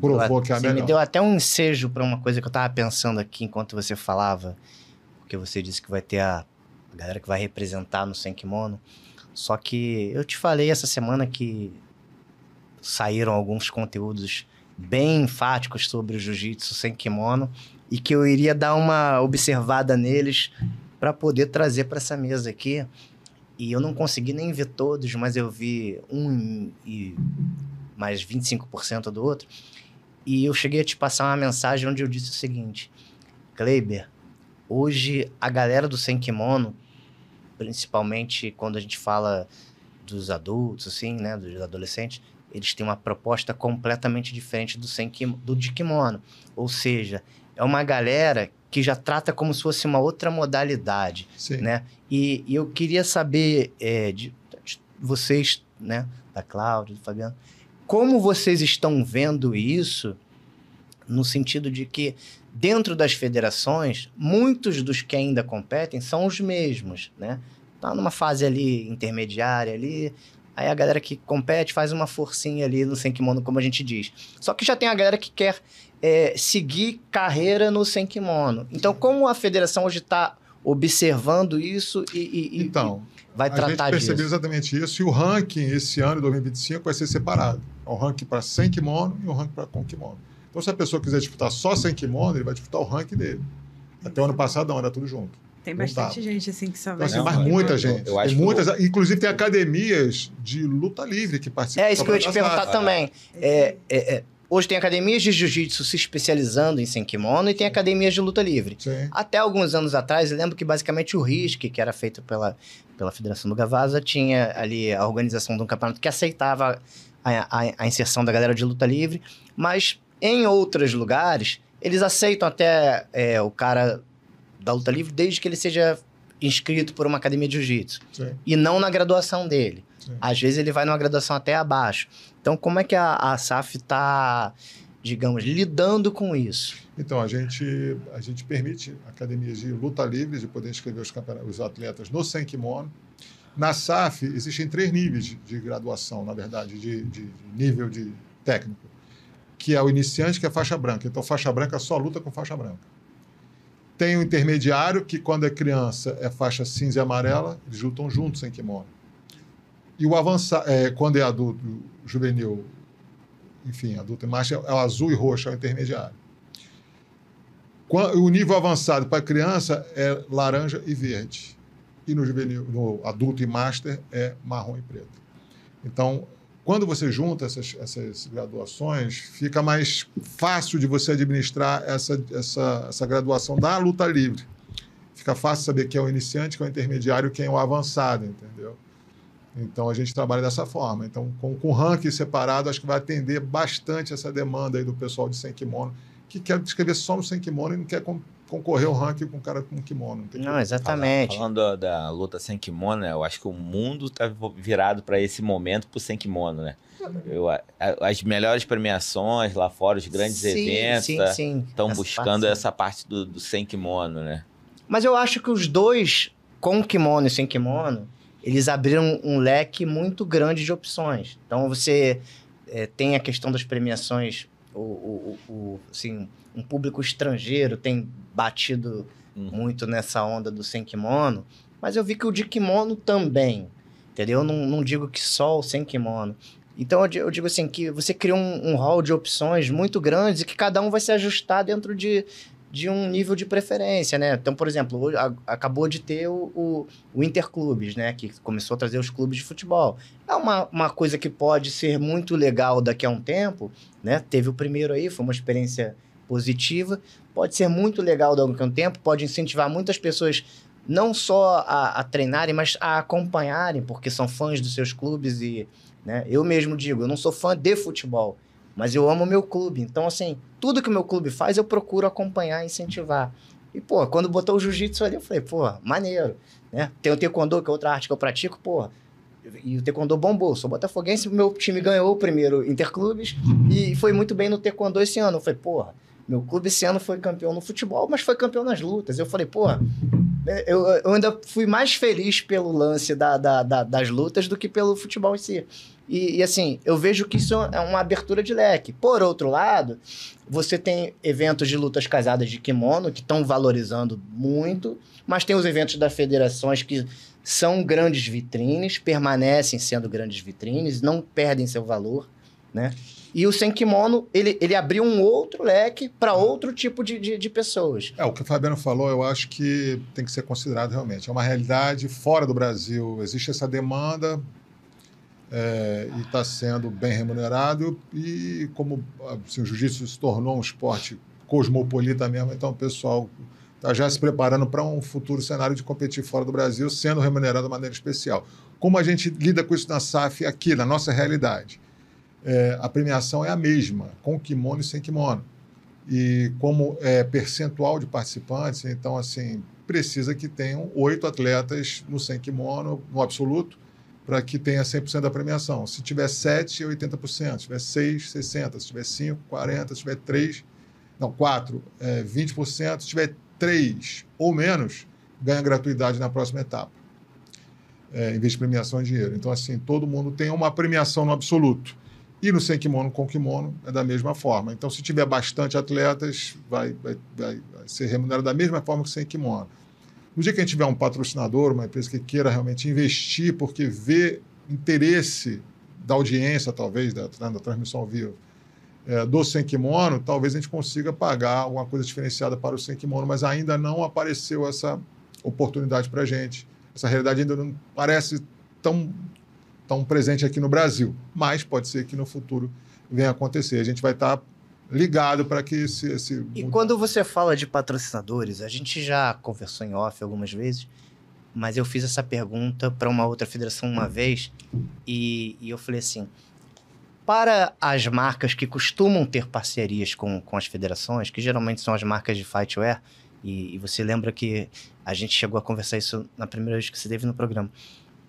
provou que é a melhor. Você me deu até um ensejo para uma coisa que eu estava pensando aqui enquanto você falava, porque você disse que vai ter a galera que vai representar no sem kimono. Só que eu te falei essa semana que saíram alguns conteúdos bem enfáticos sobre o jiu-jitsu sem kimono e que eu iria dar uma observada neles para poder trazer para essa mesa aqui. E eu não consegui nem ver todos, mas eu vi um e mais 25% do outro. E eu cheguei a te passar uma mensagem onde eu disse o seguinte: Kleiber, hoje a galera do sem kimono, principalmente quando a gente fala dos adultos, assim, né, dos adolescentes, eles têm uma proposta completamente diferente do de kimono. Ou seja, é uma galera que já trata como se fosse uma outra modalidade. Sim. Né? E eu queria saber de vocês, né, da Cláudia, do Fabiano, como vocês estão vendo isso no sentido de que dentro das federações, muitos dos que ainda competem são os mesmos, né? Tá numa fase ali intermediária ali, aí a galera que compete faz uma forcinha ali no sem kimono, como a gente diz. Só que já tem a galera que quer seguir carreira no sem kimono. Então, como a federação hoje está observando isso e vai tratar disso? A gente percebeu exatamente isso, e o ranking esse ano, 2025, vai ser separado. É um ranking para sem kimono e um ranking para com kimono. Então, se a pessoa quiser disputar só sem kimono, ele vai disputar o ranking dele. Até o ano passado, não, era tudo junto. Tem bastante gente assim que só vai... Então, assim, mas muita gente. Inclusive, tem academias de luta livre que participam. É isso que eu ia te perguntar também. Hoje tem academias de jiu-jitsu se especializando em sem kimono e tem academias de luta livre. Sim. Até alguns anos atrás, eu lembro que basicamente o RISC, que era feito pela Federação do Gavasa, tinha ali a organização de um campeonato que aceitava a inserção da galera de luta livre, mas em outros lugares, eles aceitam até o cara da luta livre desde que ele seja inscrito por uma academia de jiu-jitsu. E não na graduação dele. Sim. Às vezes ele vai numa graduação até abaixo. Então, como é que a SAF está, digamos, lidando com isso? Então, a gente permite academias de luta livre de poder inscrever os atletas no sem kimono. Na SAF, existem 3 níveis de graduação, na verdade, de nível de técnico, que é o iniciante, que é faixa branca. Então, faixa branca só luta com faixa branca. Tem o intermediário, que quando é criança é faixa cinza e amarela, eles lutam juntos sem kimono. E o avançado, quando é adulto, juvenil, enfim, adulto e macho, é o azul e roxo, é o intermediário. O nível avançado para criança é laranja e verde. E no juvenil, no adulto e master é marrom e preto. Então, quando você junta essas graduações, fica mais fácil de você administrar essa graduação da luta livre. Fica fácil saber quem é o iniciante, quem é o intermediário, quem é o avançado, entendeu? Então, a gente trabalha dessa forma. Então, com o ranking separado, acho que vai atender bastante essa demanda aí do pessoal de sem kimono, que quer escrever só no sem kimono e não quer concorrer ao ranking com o cara com kimono. Não, exatamente. Falando da luta sem kimono, né, eu acho que o mundo está virado para esse momento pro sem kimono, né? As melhores premiações lá fora, os grandes eventos, estão buscando essa parte do sem kimono, né? Mas eu acho que os dois, com kimono e sem kimono, eles abriram um leque muito grande de opções. Então, você tem a questão das premiações, assim, um público estrangeiro tem batido muito nessa onda do sem kimono, mas eu vi que o de kimono também, entendeu? Não digo que só o sem kimono. Então, eu digo assim, que você cria um hall de opções muito grandes e que cada um vai se ajustar dentro de um nível de preferência, né? Então, por exemplo, hoje, acabou de ter o Interclubes, né? Que começou a trazer os clubes de futebol. É uma coisa que pode ser muito legal daqui a um tempo, né? Teve o primeiro aí, foi uma experiência positiva. Pode ser muito legal daqui a um tempo, pode incentivar muitas pessoas não só a treinarem, mas a acompanharem, porque são fãs dos seus clubes e... né? Eu mesmo digo, eu não sou fã de futebol, mas eu amo o meu clube. Então, assim, tudo que o meu clube faz, eu procuro acompanhar e incentivar. E, pô, quando botou o jiu-jitsu ali, eu falei, pô, maneiro, né? Tem o taekwondo, que é outra arte que eu pratico, pô, e o taekwondo bombou. Sou botafoguense, meu time ganhou o primeiro Interclubes e foi muito bem no taekwondo esse ano. Eu falei, porra, meu clube esse ano foi campeão no futebol, mas foi campeão nas lutas. Eu falei, porra, eu ainda fui mais feliz pelo lance das lutas do que pelo futebol em si. E assim, eu vejo que isso é uma abertura de leque. Por outro lado, você tem eventos de lutas casadas de kimono que estão valorizando muito, mas tem os eventos das federações que são grandes vitrines, permanecem sendo grandes vitrines, não perdem seu valor, né? E o sem kimono, ele abriu um outro leque para outro tipo de pessoas. O que o Fabiano falou, eu acho que tem que ser considerado realmente. É uma realidade fora do Brasil. Existe essa demanda e está sendo bem remunerado. E como assim, o jiu-jitsu se tornou um esporte cosmopolita mesmo, então o pessoal está já se preparando para um futuro cenário de competir fora do Brasil, sendo remunerado de maneira especial. Como a gente lida com isso na SAF aqui, na nossa realidade? A premiação é a mesma, com kimono e sem kimono. E como percentual de participantes, então, assim, precisa que tenham 8 atletas no sem kimono, no absoluto, para que tenha 100% da premiação. Se tiver 7, é 80%. Se tiver 6, 60%. Se tiver 5, 40%. Se tiver 4, 20%. Se tiver 3 ou menos, ganha gratuidade na próxima etapa. Em vez de premiação em dinheiro. Então, assim, todo mundo tem uma premiação no absoluto. E no sem kimono com kimono é da mesma forma. Então, se tiver bastante atletas, vai ser remunerado da mesma forma que sem kimono. No dia que a gente tiver um patrocinador, uma empresa que queira realmente investir, porque vê interesse da audiência, talvez, da transmissão ao vivo, do sem kimono, talvez a gente consiga pagar alguma coisa diferenciada para o sem kimono, mas ainda não apareceu essa oportunidade para a gente. Essa realidade ainda não parece tão presente aqui no Brasil, mas pode ser que no futuro venha a acontecer. A gente vai estar ligado para que esse... E quando você fala de patrocinadores, a gente já conversou em off algumas vezes, mas eu fiz essa pergunta para uma outra federação uma vez e eu falei assim, para as marcas que costumam ter parcerias com as federações, que geralmente são as marcas de fightwear, e você lembra que a gente chegou a conversar isso na primeira vez que você teve no programa,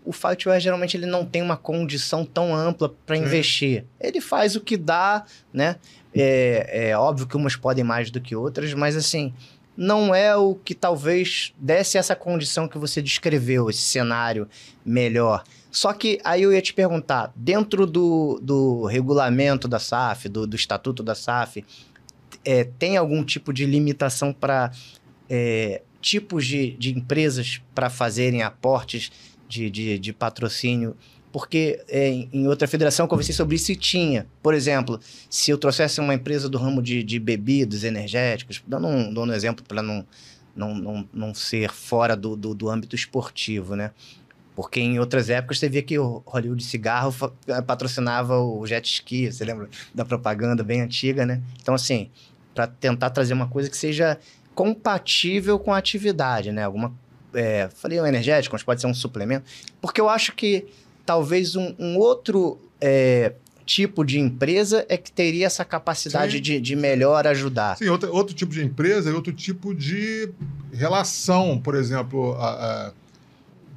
o fightwear geralmente ele não tem uma condição tão ampla para investir. Ele faz o que dá, né? É óbvio que umas podem mais do que outras, mas assim, não é o que talvez desse essa condição que você descreveu, esse cenário melhor. Só que aí eu ia te perguntar, dentro do regulamento da SAF, do estatuto da SAF, tem algum tipo de limitação para tipos de empresas para fazerem aportes de patrocínio, porque em outra federação eu conversei sobre isso e tinha. Por exemplo, se eu trouxesse uma empresa do ramo de bebidas energéticos, dando um exemplo para não ser fora do âmbito esportivo, né? Porque em outras épocas você via que o Hollywood Cigarro patrocinava o jet ski, você lembra da propaganda bem antiga, né? Então, assim, para tentar trazer uma coisa que seja compatível com a atividade, né? Falei um energético, mas pode ser um suplemento. Porque eu acho que talvez um outro tipo de empresa é que teria essa capacidade de melhor ajudar. Sim, outro tipo de empresa e outro tipo de relação. Por exemplo,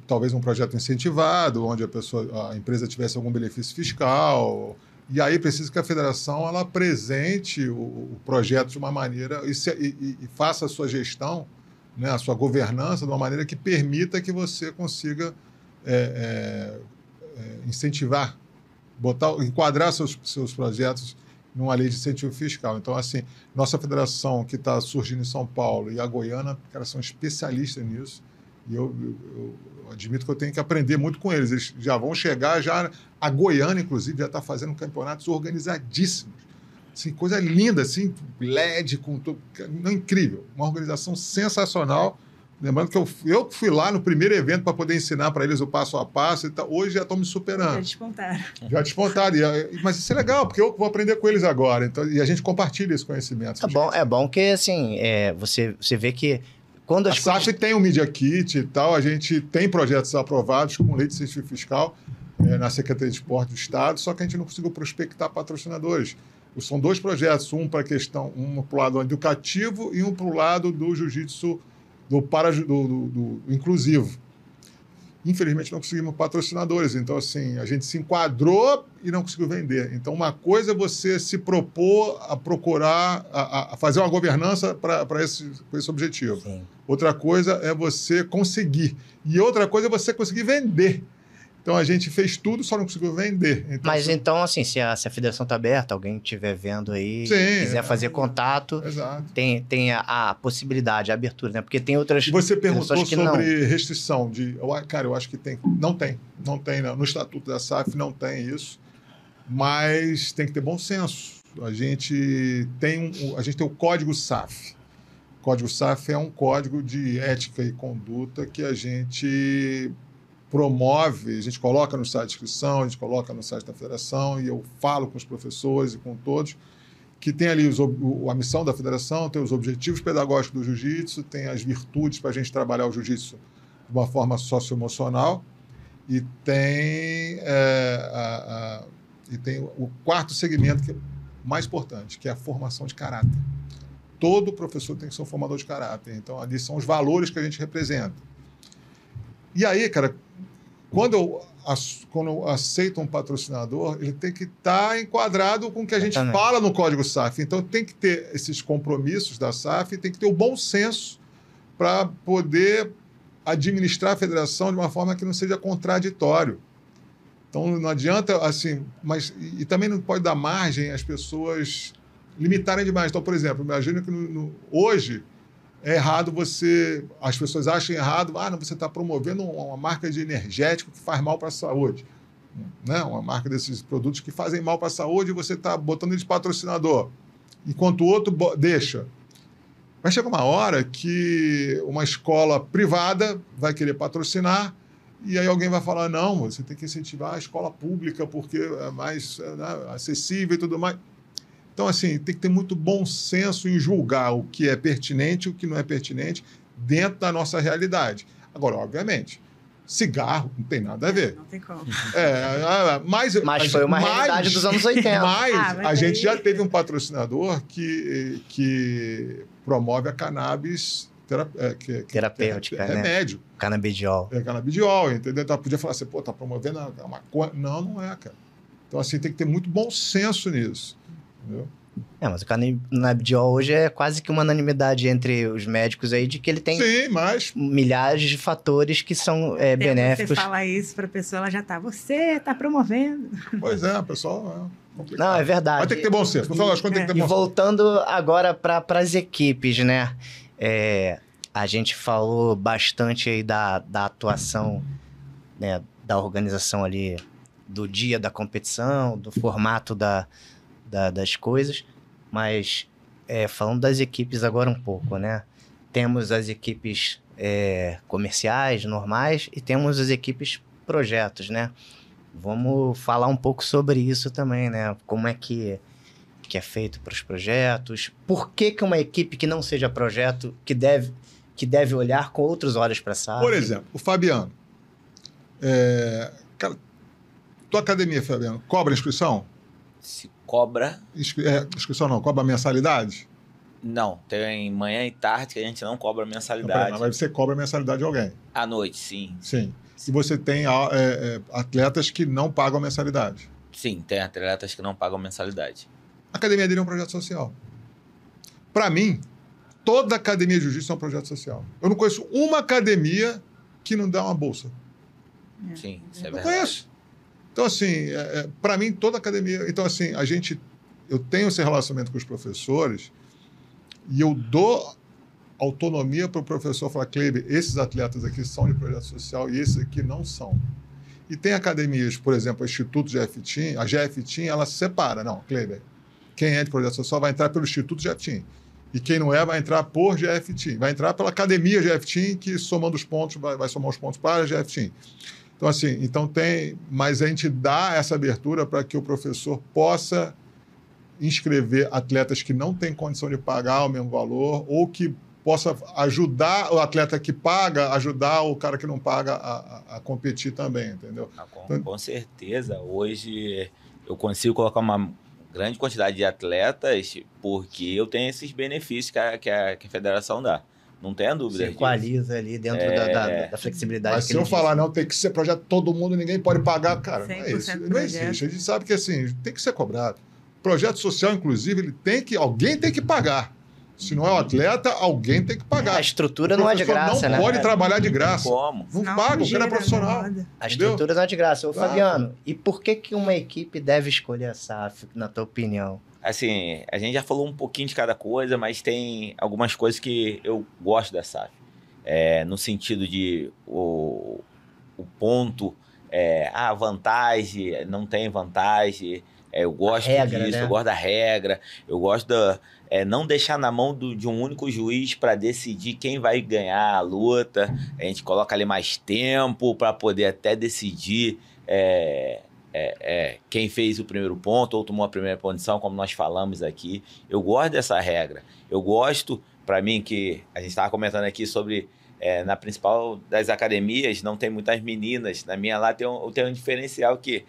talvez um projeto incentivado, onde a empresa tivesse algum benefício fiscal. E aí precisa que a federação ela apresente o projeto de uma maneira e faça a sua gestão, né, a sua governança de uma maneira que permita que você consiga incentivar, enquadrar seus projetos numa lei de incentivo fiscal. Então, assim, nossa federação que está surgindo em São Paulo e a Goiana, cara, são especialistas nisso. E eu admito que eu tenho que aprender muito com eles. Eles já vão chegar, a Goiana, inclusive, já está fazendo campeonatos organizadíssimos. Assim, coisa linda, assim, LED, incrível. Uma organização sensacional. Lembrando que eu fui lá no primeiro evento para poder ensinar para eles o passo a passo. E hoje já estão me superando. Já despontaram. Mas isso é legal, porque eu vou aprender com eles agora. Então, e a gente compartilha esse conhecimento. É bom que, assim, você vê que quando a SAF tem um Media Kit e tal, a gente tem projetos aprovados com lei de incentivo fiscal na Secretaria de Esporte do Estado, só que a gente não conseguiu prospectar patrocinadores. São 2 projetos, um para o lado educativo e um para o lado do jiu-jitsu do inclusivo. Infelizmente, não conseguimos patrocinadores. Então, assim, a gente se enquadrou e não conseguiu vender. Então, uma coisa é você se propor a procurar, a fazer uma governança para esse objetivo. Sim. Outra coisa é você conseguir. E outra coisa é você conseguir vender. Então, a gente fez tudo, só não conseguiu vender. Então, então, assim, se a federação está aberta, alguém estiver vendo aí, quiser fazer contato, tem a possibilidade, a abertura, né? Porque tem outras... E você perguntou sobre restrição. Cara, eu acho que tem. Não tem. No Estatuto da SAF não tem isso. Mas tem que ter bom senso. A gente tem o Código SAF. O Código SAF é um código de ética e conduta que a gente promove, a gente coloca no site de inscrição, a gente coloca no site da federação, e eu falo com os professores e com todos, que tem ali a missão da federação, tem os objetivos pedagógicos do jiu-jitsu, tem as virtudes para a gente trabalhar o jiu-jitsu de uma forma socioemocional, e tem o 4º segmento, que é o mais importante, que é a formação de caráter. Todo professor tem que ser um formador de caráter. Então, ali são os valores que a gente representa. E aí, cara, quando eu aceito um patrocinador, ele tem que estar enquadrado com o que a gente fala no Código SAF. Então, tem que ter esses compromissos da SAF, tem que ter o bom senso para poder administrar a federação de uma forma que não seja contraditório. Então, não adianta, assim, e também não pode dar margem às pessoas limitarem demais. Então, por exemplo, imagina que hoje é errado as pessoas acham errado, você está promovendo uma marca de energético que faz mal para a saúde. Né? Uma marca desses produtos que fazem mal para a saúde e você está botando ele de patrocinador. Enquanto o outro deixa. Vai chegar uma hora que uma escola privada vai querer patrocinar e aí alguém vai falar, não, você tem que incentivar a escola pública porque é mais acessível e tudo mais. Então, assim, tem que ter muito bom senso em julgar o que é pertinente e o que não é pertinente dentro da nossa realidade. Agora, obviamente, cigarro não tem nada a ver. Não tem como. Mas foi uma realidade dos anos 80. Mas a gente já teve um patrocinador que promove a cannabis terapêutica, né? Remédio. Canabidiol. Canabidiol, entendeu? Então, podia falar assim, tá promovendo a maconha. Não é, cara. Então, assim, tem que ter muito bom senso nisso. Entendeu? Mas o canabidiol hoje é quase que uma unanimidade entre os médicos aí de que ele tem milhares de fatores que são benéficos. Você fala isso para a pessoa, ela já você está promovendo. Pois é, pessoal, complicado. Não, é verdade. Mas tem que ter bom senso. Tem que ter bom senso. E voltando agora para as equipes, né? A gente falou bastante aí da atuação, né, da organização ali do dia da competição, do formato das coisas, mas falando das equipes agora um pouco, né? Temos as equipes comerciais, normais, e temos as equipes projetos, né? Vamos falar um pouco sobre isso também, né? Como é que é feito para os projetos, por que uma equipe que não seja projeto que deve olhar com outros olhos para a SAF? Por exemplo, o Fabiano. Cara, Tua academia, Fabiano, cobra inscrição? Se cobra... Inscrição não, cobra mensalidade? Não, tem manhã e tarde que a gente não cobra mensalidade. Mas você cobra mensalidade de alguém? À noite, sim. Sim. E você tem atletas que não pagam mensalidade? Sim, tem atletas que não pagam mensalidade. A academia dele é um projeto social. Para mim, toda academia de jiu-jitsu é um projeto social. Eu não conheço uma academia que não dá uma bolsa. Sim, isso é Não verdade. conheço. Então, assim, para mim, toda academia... Então, assim, eu tenho esse relacionamento com os professores e eu dou autonomia para o professor falar, Kleber, esses atletas aqui são de projeto social e esses aqui não são. E tem academias, por exemplo, o Instituto GF Team, a GF Team, ela separa. Não, Kleber, quem é de projeto social vai entrar pelo Instituto GF Team. E quem não é, vai entrar por GF Team. Vai entrar pela academia GF Team, que somando os pontos, vai somar os pontos para a GF Team. Então, assim, mas a gente dá essa abertura para que o professor possa inscrever atletas que não têm condição de pagar o mesmo valor ou que possa ajudar o atleta que paga, ajudar o cara que não paga a competir também, entendeu? Com certeza. Hoje eu consigo colocar uma grande quantidade de atletas porque eu tenho esses benefícios que a federação dá. Não tenha dúvida. Você equaliza ali dentro da flexibilidade. Mas se eu falar, não, tem que ser projeto todo mundo, ninguém pode pagar, cara, não é isso. Não existe. A gente sabe que assim, tem que ser cobrado. Projeto social, inclusive, alguém tem que pagar. Se não é o atleta, alguém tem que pagar. A estrutura não é de graça, não né? pode trabalhar de graça. Como? Não paga, o cara é profissional. A estrutura não é de graça. Ô, Fabiano, e por que uma equipe deve escolher a SAF, na tua opinião? Assim, a gente já falou um pouquinho de cada coisa, mas tem algumas coisas que eu gosto da SAF. No sentido de o ponto, vantagem, não tem vantagem. Eu gosto disso, né? Eu gosto da regra, eu gosto não deixar na mão de um único juiz para decidir quem vai ganhar a luta. A gente coloca ali mais tempo para poder até decidir quem fez o primeiro ponto ou tomou a primeira posição, como nós falamos aqui. Eu gosto dessa regra. Eu gosto, para mim, que a gente estava comentando aqui sobre... na principal das academias não tem muitas meninas. Na minha lá tem um diferencial que...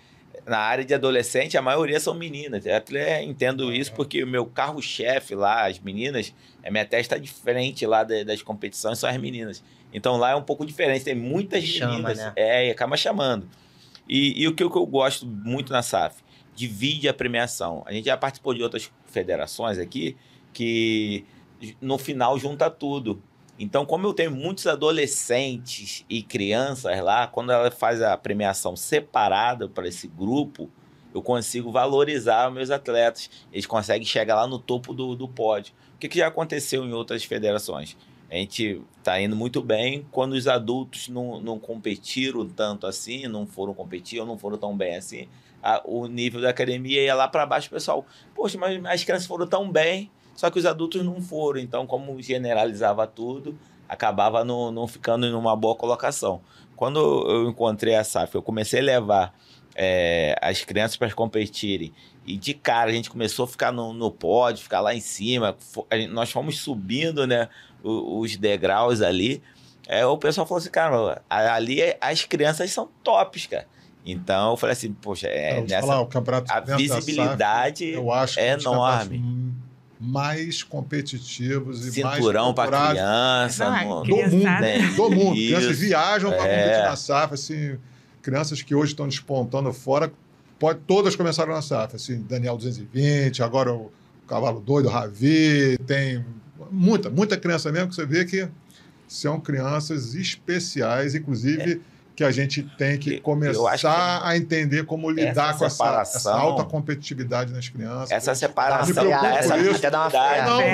Na área de adolescente, a maioria são meninas. Eu até entendo isso porque o meu carro-chefe lá, as meninas, a minha testa está diferente lá das competições, são as meninas. Então lá é um pouco diferente, tem muitas meninas. Né? E acaba chamando. E o que eu gosto muito na SAF? Divide a premiação. A gente já participou de outras federações aqui que no final junta tudo. Então, como eu tenho muitos adolescentes e crianças lá, quando ela faz a premiação separada para esse grupo, eu consigo valorizar os meus atletas. Eles conseguem chegar lá no topo do pódio. O que já aconteceu em outras federações? A gente está indo muito bem quando os adultos não competiram tanto assim, não foram competir ou não foram tão bem assim. O nível da academia ia lá para baixo, pessoal. Poxa, mas as crianças foram tão bem, só que os adultos não foram. Então, como generalizava tudo, acabava não ficando em uma boa colocação. Quando eu encontrei a SAF, eu comecei a levar as crianças para competirem. E de cara a gente começou a ficar no pódio, ficar lá em cima. Nós fomos subindo, né, os degraus ali. O pessoal falou assim, cara, ali as crianças são tops, cara. Então eu falei assim, poxa, a visibilidade SAF, eu acho que é enorme. Mais competitivos e cinturão mais para criança do mundo. Crianças viajam para competir na SAF, assim, crianças que hoje estão despontando fora, todas começaram na SAF, assim, Daniel 220, agora o Cavalo Doido, o Ravi, tem muita criança mesmo que você vê que são crianças especiais, inclusive que a gente tem que começar a entender como lidar com essa alta competitividade nas crianças. Essa separação,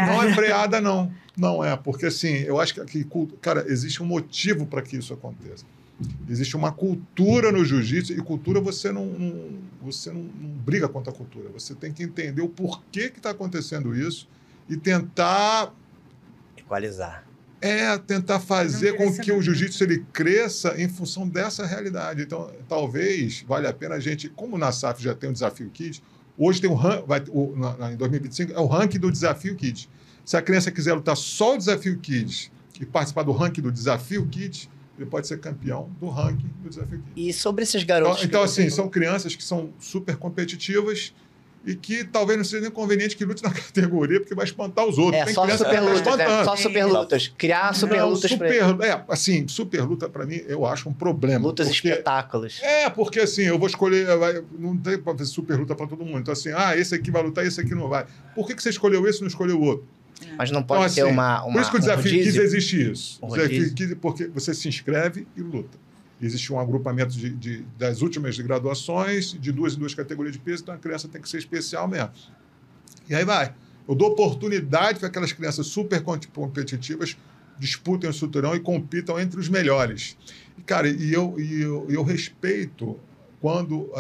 não é freada, não. Não é, porque assim, eu acho que, cara, existe um motivo para que isso aconteça. Existe uma cultura no jiu-jitsu e cultura você não briga contra a cultura. Você tem que entender o porquê que está acontecendo isso e tentar... equalizar. Tentar fazer com que o jiu-jitsu ele cresça em função dessa realidade. Então, talvez valha a pena a gente, como na SAF já tem o Desafio Kids, hoje tem em 2025 é o ranking do Desafio Kids. Se a criança quiser lutar só o Desafio Kids e participar do ranking do Desafio Kids, ele pode ser campeão do ranking do Desafio Kids. E sobre esses garotos... Então assim, são crianças que são super competitivas e que talvez não seja nem conveniente que lute na categoria, porque vai espantar os outros. Só superlutas, né? Só superlutas. Criar superlutas super luta para mim, eu acho um problema. Lutas espetáculos. Porque assim, eu vou escolher... Não tem para fazer super luta para todo mundo. Então assim, esse aqui vai lutar, esse aqui não vai. Por que você escolheu esse e não escolheu o outro? Mas não pode ter uma por isso que o Desafio Kids existe isso. O Desafio Kids, porque você se inscreve e luta. Existe um agrupamento das últimas graduações, de 2 em 2 categorias de peso, então a criança tem que ser especial mesmo. E aí vai. Eu dou oportunidade para aquelas crianças super competitivas disputem o cinturão e compitam entre os melhores. E, cara, eu respeito quando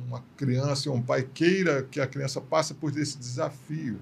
uma criança ou um pai queira que a criança passe por esse desafio.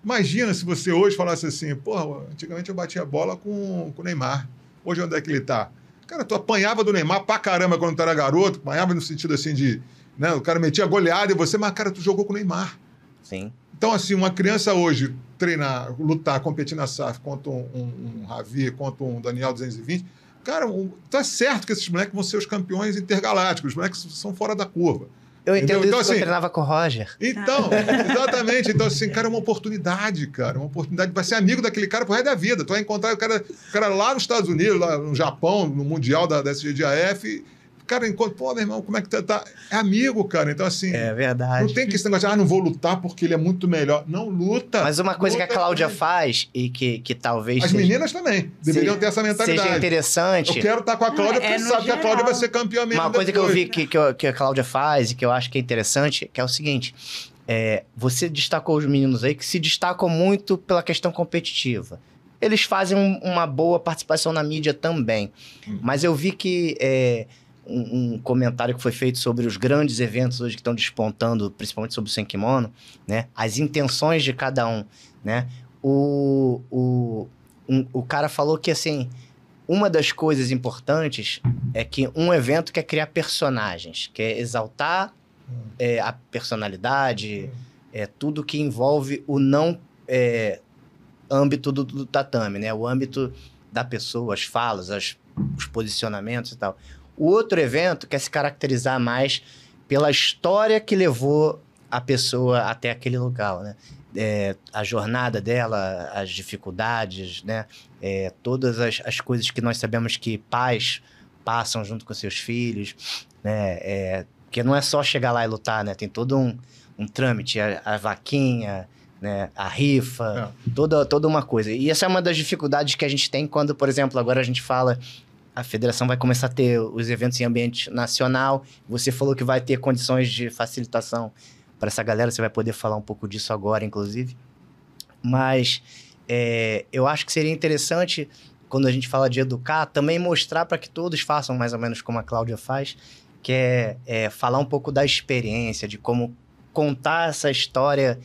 Imagina se você hoje falasse assim, porra, antigamente eu batia bola com o Neymar. Hoje onde é que ele está? Cara, tu apanhava do Neymar pra caramba quando tu era garoto, apanhava no sentido assim de... Né, o cara metia goleada em você, mas, cara, tu jogou com o Neymar. Sim. Então, assim, uma criança hoje treinar, lutar, competir na SAF contra um Ravi, contra um Daniel 220, cara, tá certo que esses moleques vão ser os campeões intergalácticos, os moleques são fora da curva. Eu entendo isso, então, assim, eu treinava com o Roger. Então, exatamente. Então, assim, cara, é uma oportunidade, cara. Uma oportunidade. Vai ser amigo daquele cara pro resto da vida. Tu vai encontrar o cara lá nos Estados Unidos, lá no Japão, no Mundial da SGDAF. Cara, enquanto, pô, meu irmão, como é que tá? É amigo, cara. Então, assim... É verdade. Não tem que esse negócio de, não vou lutar porque ele é muito melhor. Não, luta. Mas uma coisa que a Cláudia faz e que talvez... As meninas também deveriam ter essa mentalidade. Seja interessante. Eu quero estar com a Cláudia porque sabe que a Cláudia vai ser campeã mesmo. Uma coisa que eu vi que a Cláudia faz e que eu acho que é interessante, que é o seguinte... você destacou os meninos aí que se destacam muito pela questão competitiva. Eles fazem uma boa participação na mídia também. Mas eu vi que... um comentário que foi feito sobre os grandes eventos hoje que estão despontando, principalmente sobre o Sem Kimono, né? As intenções de cada um, né? O cara falou que, assim, uma das coisas importantes é que um evento quer criar personagens, quer exaltar a personalidade, tudo que envolve o não âmbito do tatame, né? O âmbito da pessoa, as falas, os posicionamentos e tal. O outro evento quer se caracterizar mais pela história que levou a pessoa até aquele local, né? A jornada dela, as dificuldades, né? Todas as coisas que nós sabemos que pais passam junto com seus filhos, né? Porque não é só chegar lá e lutar, né? Tem todo um trâmite, a vaquinha, né? A rifa, toda uma coisa. E essa é uma das dificuldades que a gente tem quando, por exemplo, agora a gente fala... A federação vai começar a ter os eventos em ambiente nacional. Você falou que vai ter condições de facilitação para essa galera. Você vai poder falar um pouco disso agora, inclusive. Mas eu acho que seria interessante, quando a gente fala de educar, também mostrar para que todos façam mais ou menos como a Cláudia faz, que é falar um pouco da experiência, de como contar essa história...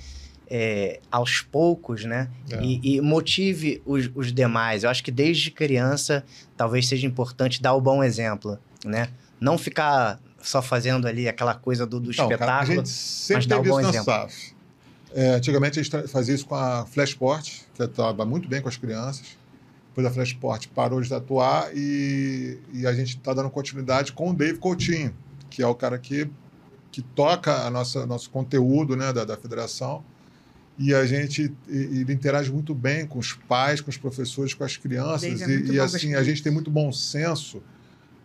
aos poucos, né? E motive os demais. Eu acho que desde criança talvez seja importante dar o bom exemplo, né? Não ficar só fazendo ali aquela coisa do espetáculo, cara, a gente sempre teve isso na SAF. Antigamente a gente fazia isso com a Flashport, que estava muito bem com as crianças. Depois a Flashport parou de atuar e a gente está dando continuidade com o Dave Coutinho, que é o cara que toca nosso conteúdo, né, da federação. E ele interage muito bem com os pais, com os professores, com as crianças. E assim, a gente tem muito bom senso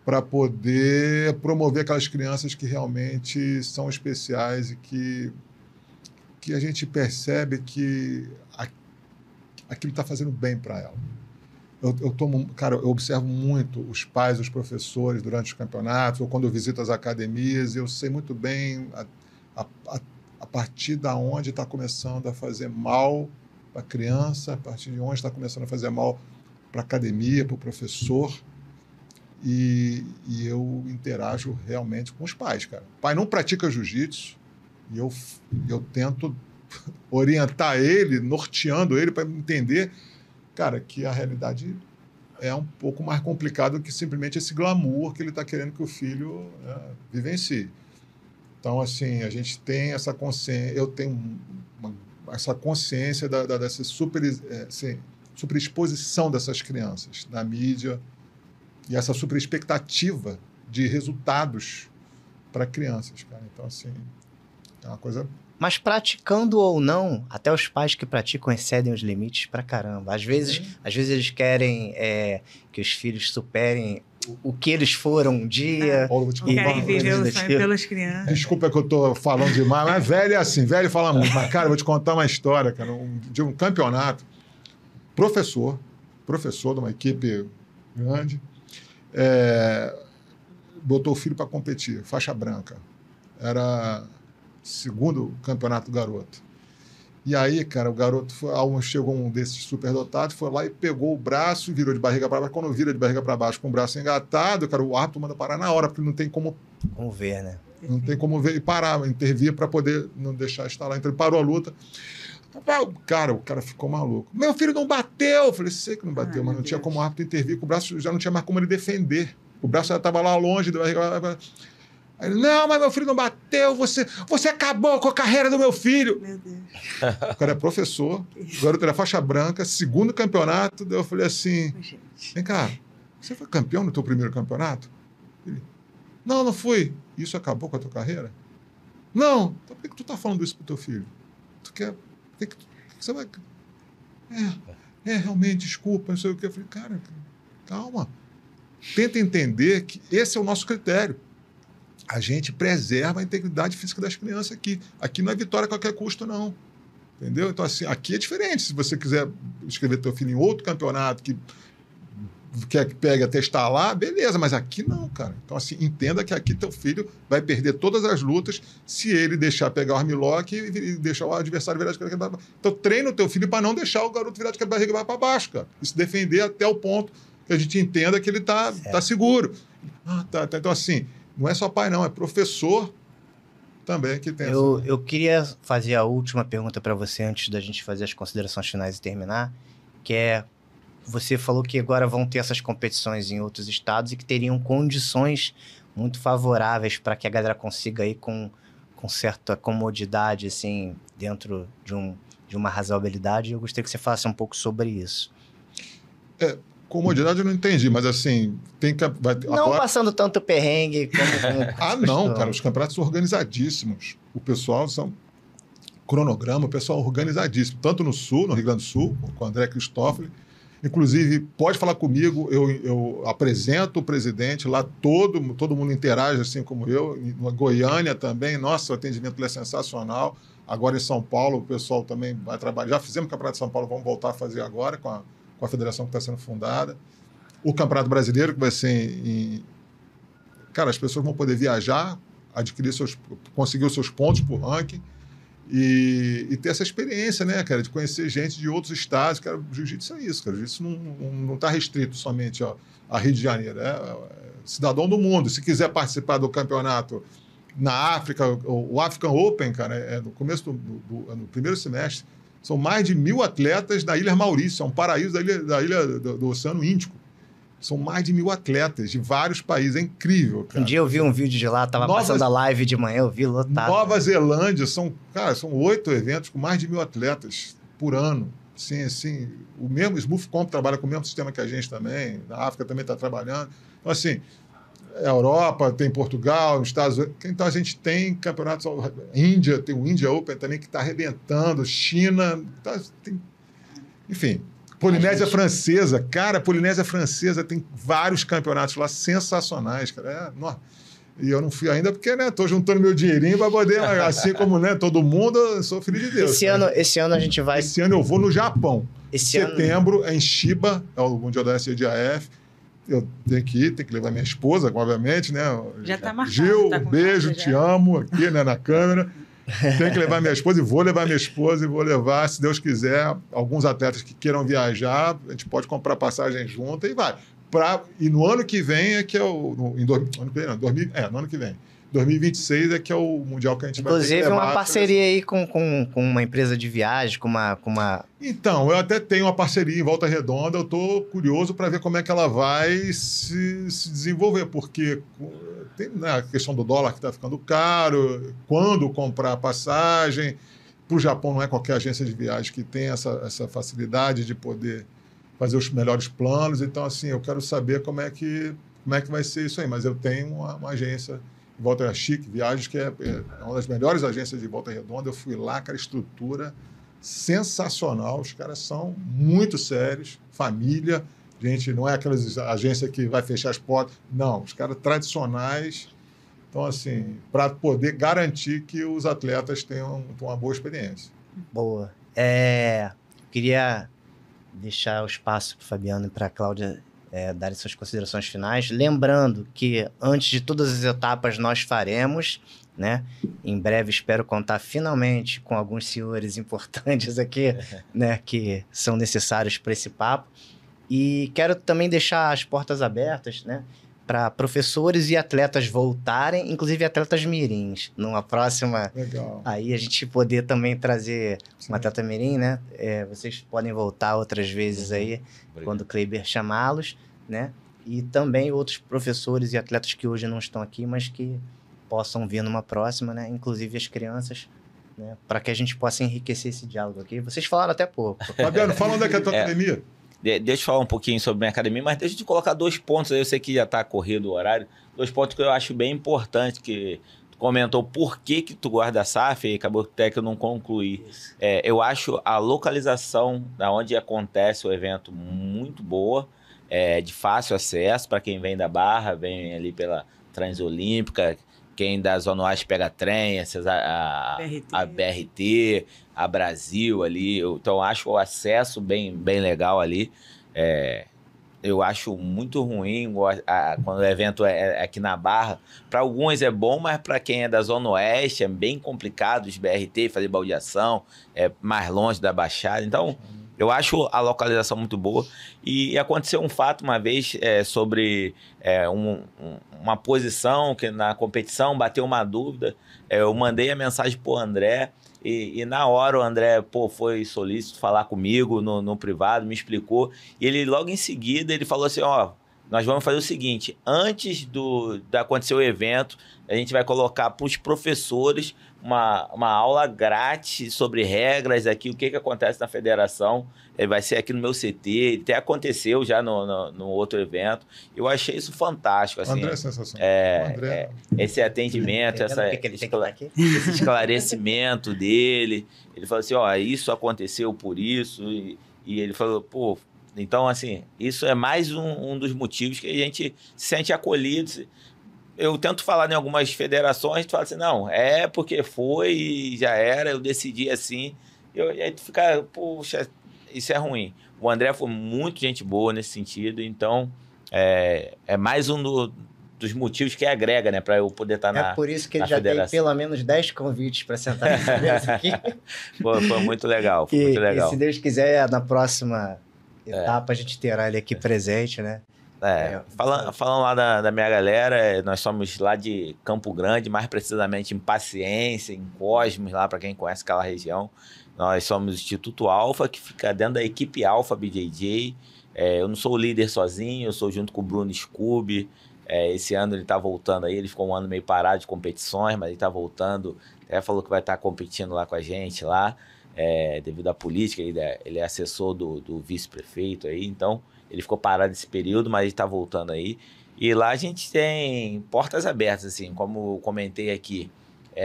para poder promover aquelas crianças que realmente são especiais e que a gente percebe que aquilo está fazendo bem para ela. Eu observo muito os pais, os professores durante os campeonatos, ou quando eu visito as academias, eu sei muito bem a partir da onde está começando a fazer mal para a criança, a partir de onde está começando a fazer mal para a academia, para o professor. E eu interajo realmente com os pais, cara. O pai não pratica jiu-jitsu e eu tento orientar ele, norteando ele para entender, cara, que a realidade é um pouco mais complicada do que simplesmente esse glamour que ele está querendo que o filho vivencie. Então, assim, a gente tem essa consciência, eu tenho essa consciência dessa superexposição dessas crianças na mídia, e essa super expectativa de resultados para crianças, cara. Então, assim, é uma coisa... Mas praticando ou não, até os pais que praticam excedem os limites pra caramba. Às vezes eles querem que os filhos superem o que eles foram um dia. Paulo, vou Não querem viver o sonho pelas crianças. Desculpa que eu tô falando demais, mas velho é assim, velho fala muito. Mas, cara, eu vou te contar uma história, cara, de um campeonato. Professor de uma equipe grande, botou o filho para competir, faixa branca. Era segundo campeonato do garoto. E aí, cara, o garoto chegou um desses superdotados, foi lá e pegou o braço e virou de barriga para baixo. Quando vira de barriga para baixo com o braço engatado, cara, o árbitro manda parar na hora, porque não tem como... Vamos ver, né? Não tem como ver e parar, intervir para poder não deixar estalar. Então ele parou a luta. Cara, o cara ficou maluco. Meu filho não bateu! Eu falei, sei que não bateu, mas não tinha como o árbitro intervir, com o braço já não tinha mais como ele defender. O braço já estava lá longe da barriga. Aí ele, não, mas meu filho não bateu, você acabou com a carreira do meu filho. Meu Deus. O cara é professor, o garoto era faixa branca, segundo campeonato. Daí eu falei assim, vem cá, você foi campeão no teu primeiro campeonato? Ele, não fui. Isso acabou com a tua carreira? Não. Então por que tu tá falando isso pro teu filho? Tu quer... Você vai... realmente, desculpa, não sei o que. Eu falei, cara, calma. Tenta entender que esse é o nosso critério. A gente preserva a integridade física das crianças aqui. Aqui não é vitória a qualquer custo, não. Entendeu? Então, assim, aqui é diferente. Se você quiser inscrever teu filho em outro campeonato que quer que pegue até estar lá, beleza, mas aqui não, cara. Então, assim, entenda que aqui teu filho vai perder todas as lutas se ele deixar pegar o armlock e deixar o adversário virar de cabeça para baixo. Então, treina o teu filho para não deixar o garoto virar de barriga para baixo, cara. E se defender até o ponto que a gente entenda que ele tá seguro. Tá. Então, assim, não é só pai, não, é professor também que tem Eu queria fazer a última pergunta para você antes da gente fazer as considerações finais e terminar, que é, você falou que agora vão ter essas competições em outros estados e que teriam condições muito favoráveis para que a galera consiga ir com certa comodidade, assim, dentro de uma razoabilidade. Eu gostaria que você falasse um pouco sobre isso. Comodidade eu não entendi, mas assim, tem que... Não agora... passando tanto perrengue como não, cara, os campeonatos são organizadíssimos. O pessoal são cronograma, o pessoal organizadíssimo, tanto no Sul, no Rio Grande do Sul, com o André Cristófoli. Inclusive, pode falar comigo, eu apresento o presidente lá, todo mundo interage assim como eu. Em Goiânia também, nossa, o atendimento lá é sensacional. Agora em São Paulo, o pessoal também vai trabalhar. Já fizemos o Campeonato de São Paulo, vamos voltar a fazer agora com a federação que está sendo fundada. O Campeonato Brasileiro, que vai ser Cara, as pessoas vão poder viajar, conseguir os seus pontos por ranking e ter essa experiência, né, cara, de conhecer gente de outros estados. Cara, o jiu-jitsu é isso, cara. O jiu-jitsu não está restrito somente a Rio de Janeiro. É cidadão do mundo. Se quiser participar do campeonato na África, o African Open, cara, no começo no primeiro semestre. São mais de 1.000 atletas da Ilha Maurício, é um paraíso da ilha do Oceano Índico. São mais de 1.000 atletas de vários países, é incrível, cara. Um dia eu vi um vídeo de lá, passando a live de manhã, eu vi lotado. Nova Zelândia, são 8 eventos com mais de 1.000 atletas por ano. Assim, o mesmo Smooth Comp trabalha com o mesmo sistema que a gente também, na África também está trabalhando. Então, assim, a Europa, tem Portugal, nos Estados Unidos. Então, a gente tem campeonatos... Índia, tem o India Open também, que está arrebentando. China... enfim, Polinésia Francesa. Cara, a Polinésia Francesa tem vários campeonatos lá sensacionais, cara. E eu não fui ainda porque, né, tô juntando meu dinheirinho para poder, assim como, né, todo mundo, eu sou filho de Deus. Esse ano a gente vai... Esse ano eu vou no Japão. Setembro, é em Chiba, é o Mundial da SJF. Eu tenho que levar minha esposa, obviamente, né? Já tá marcado. Gil, tá beijo, te amo, aqui, né, na câmera. Tenho que levar minha esposa e vou levar minha esposa e vou levar, se Deus quiser, alguns atletas que queiram viajar, a gente pode comprar passagem junto e vai. E no ano que vem é que é o... no ano que vem. 2026 é que é o Mundial que a gente vai ter que levar. Inclusive uma parceria aí com uma empresa de viagem, com uma... Então, eu até tenho uma parceria em Volta Redonda, eu estou curioso para ver como é que ela vai se desenvolver, porque tem, né, a questão do dólar que está ficando caro, quando comprar passagem. Para o Japão não é qualquer agência de viagem que tem essa facilidade de poder fazer os melhores planos. Então, assim, eu quero saber como é que vai ser isso aí. Mas eu tenho uma agência de Volta Chique Viagens, que é uma das melhores agências de Volta Redonda. Eu fui lá, cara, estrutura sensacional. Os caras são muito sérios, família. Gente, não é aquelas agências que vai fechar as portas. Não, os caras tradicionais. Então, assim, para poder garantir que os atletas tenham uma boa experiência. Boa. Queria deixar o espaço para o Fabiano e para a Cláudia darem suas considerações finais. Lembrando que antes de todas as etapas nós faremos, né? Em breve espero contar finalmente com alguns senhores importantes aqui, né? Que são necessários para esse papo. E quero também deixar as portas abertas, né? Para professores e atletas voltarem, inclusive atletas mirins, numa próxima... Legal. Aí a gente poder também trazer uma atleta mirim, né? Vocês podem voltar outras vezes aí, quando o Kleber chamá-los, né? E também outros professores e atletas que hoje não estão aqui, mas que possam vir numa próxima, né? Inclusive as crianças, né? Para que a gente possa enriquecer esse diálogo aqui. Vocês falaram até pouco. Fabiano, fala onde é que é a tua academia. Deixa eu falar um pouquinho sobre minha academia, mas deixa eu te colocar 2 pontos aí. Eu sei que já está corrido o horário. 2 pontos que eu acho bem importantes, que tu comentou por que tu gosta da SAF e acabou até que eu não concluí. Eu acho a localização da onde acontece o evento muito boa, de fácil acesso para quem vem da Barra, vem ali pela Transolímpica, quem da Zona Oeste pega trem, a BRT, a Brasil ali. Então, acho o acesso bem legal ali. Eu acho muito ruim quando o evento é aqui na Barra. Para alguns é bom, mas para quem é da Zona Oeste é bem complicado os BRT, fazer baldeação, mais longe da Baixada. Então, eu acho a localização muito boa. E aconteceu um fato uma vez sobre uma posição que na competição bateu uma dúvida. Eu mandei a mensagem para o André e na hora o André foi solícito falar comigo no privado, me explicou. E ele logo em seguida ele falou assim, nós vamos fazer o seguinte, antes de acontecer o evento, a gente vai colocar para os professores uma aula grátis sobre regras aqui, o que acontece na federação. Vai ser aqui no meu CT, até aconteceu já no outro evento. Eu achei isso fantástico. Assim, André é sensacional. Esse atendimento, esse esclarecimento dele. Ele falou assim, isso aconteceu por isso. E ele falou, então, assim, isso é mais um dos motivos que a gente se sente acolhido. Eu tento falar em algumas federações, tu fala assim, não, porque foi e já era, eu decidi assim. E aí tu fica, poxa, isso é ruim. O André foi muito gente boa nesse sentido, então é mais um dos motivos que agrega, né, para eu poder estar na É por isso que ele já tem pelo menos 10 convites para sentar nessa mesa aqui. Foi muito legal, muito legal. E se Deus quiser, na próxima etapa a gente terá ele aqui presente, né? Falando lá da minha galera, nós somos lá de Campo Grande, mais precisamente em Paciência, em Cosmos, lá para quem conhece aquela região. Nós somos o Instituto Alfa, que fica dentro da equipe Alfa BJJ. Eu não sou o líder sozinho, eu sou junto com o Bruno Scooby. Esse ano ele está voltando aí, ele ficou um ano meio parado de competições, mas ele está voltando. Falou que vai estar competindo lá com a gente lá, devido à política, ele é assessor do vice-prefeito aí, então ele ficou parado nesse período, mas ele está voltando aí. E lá a gente tem portas abertas, assim, como eu comentei aqui.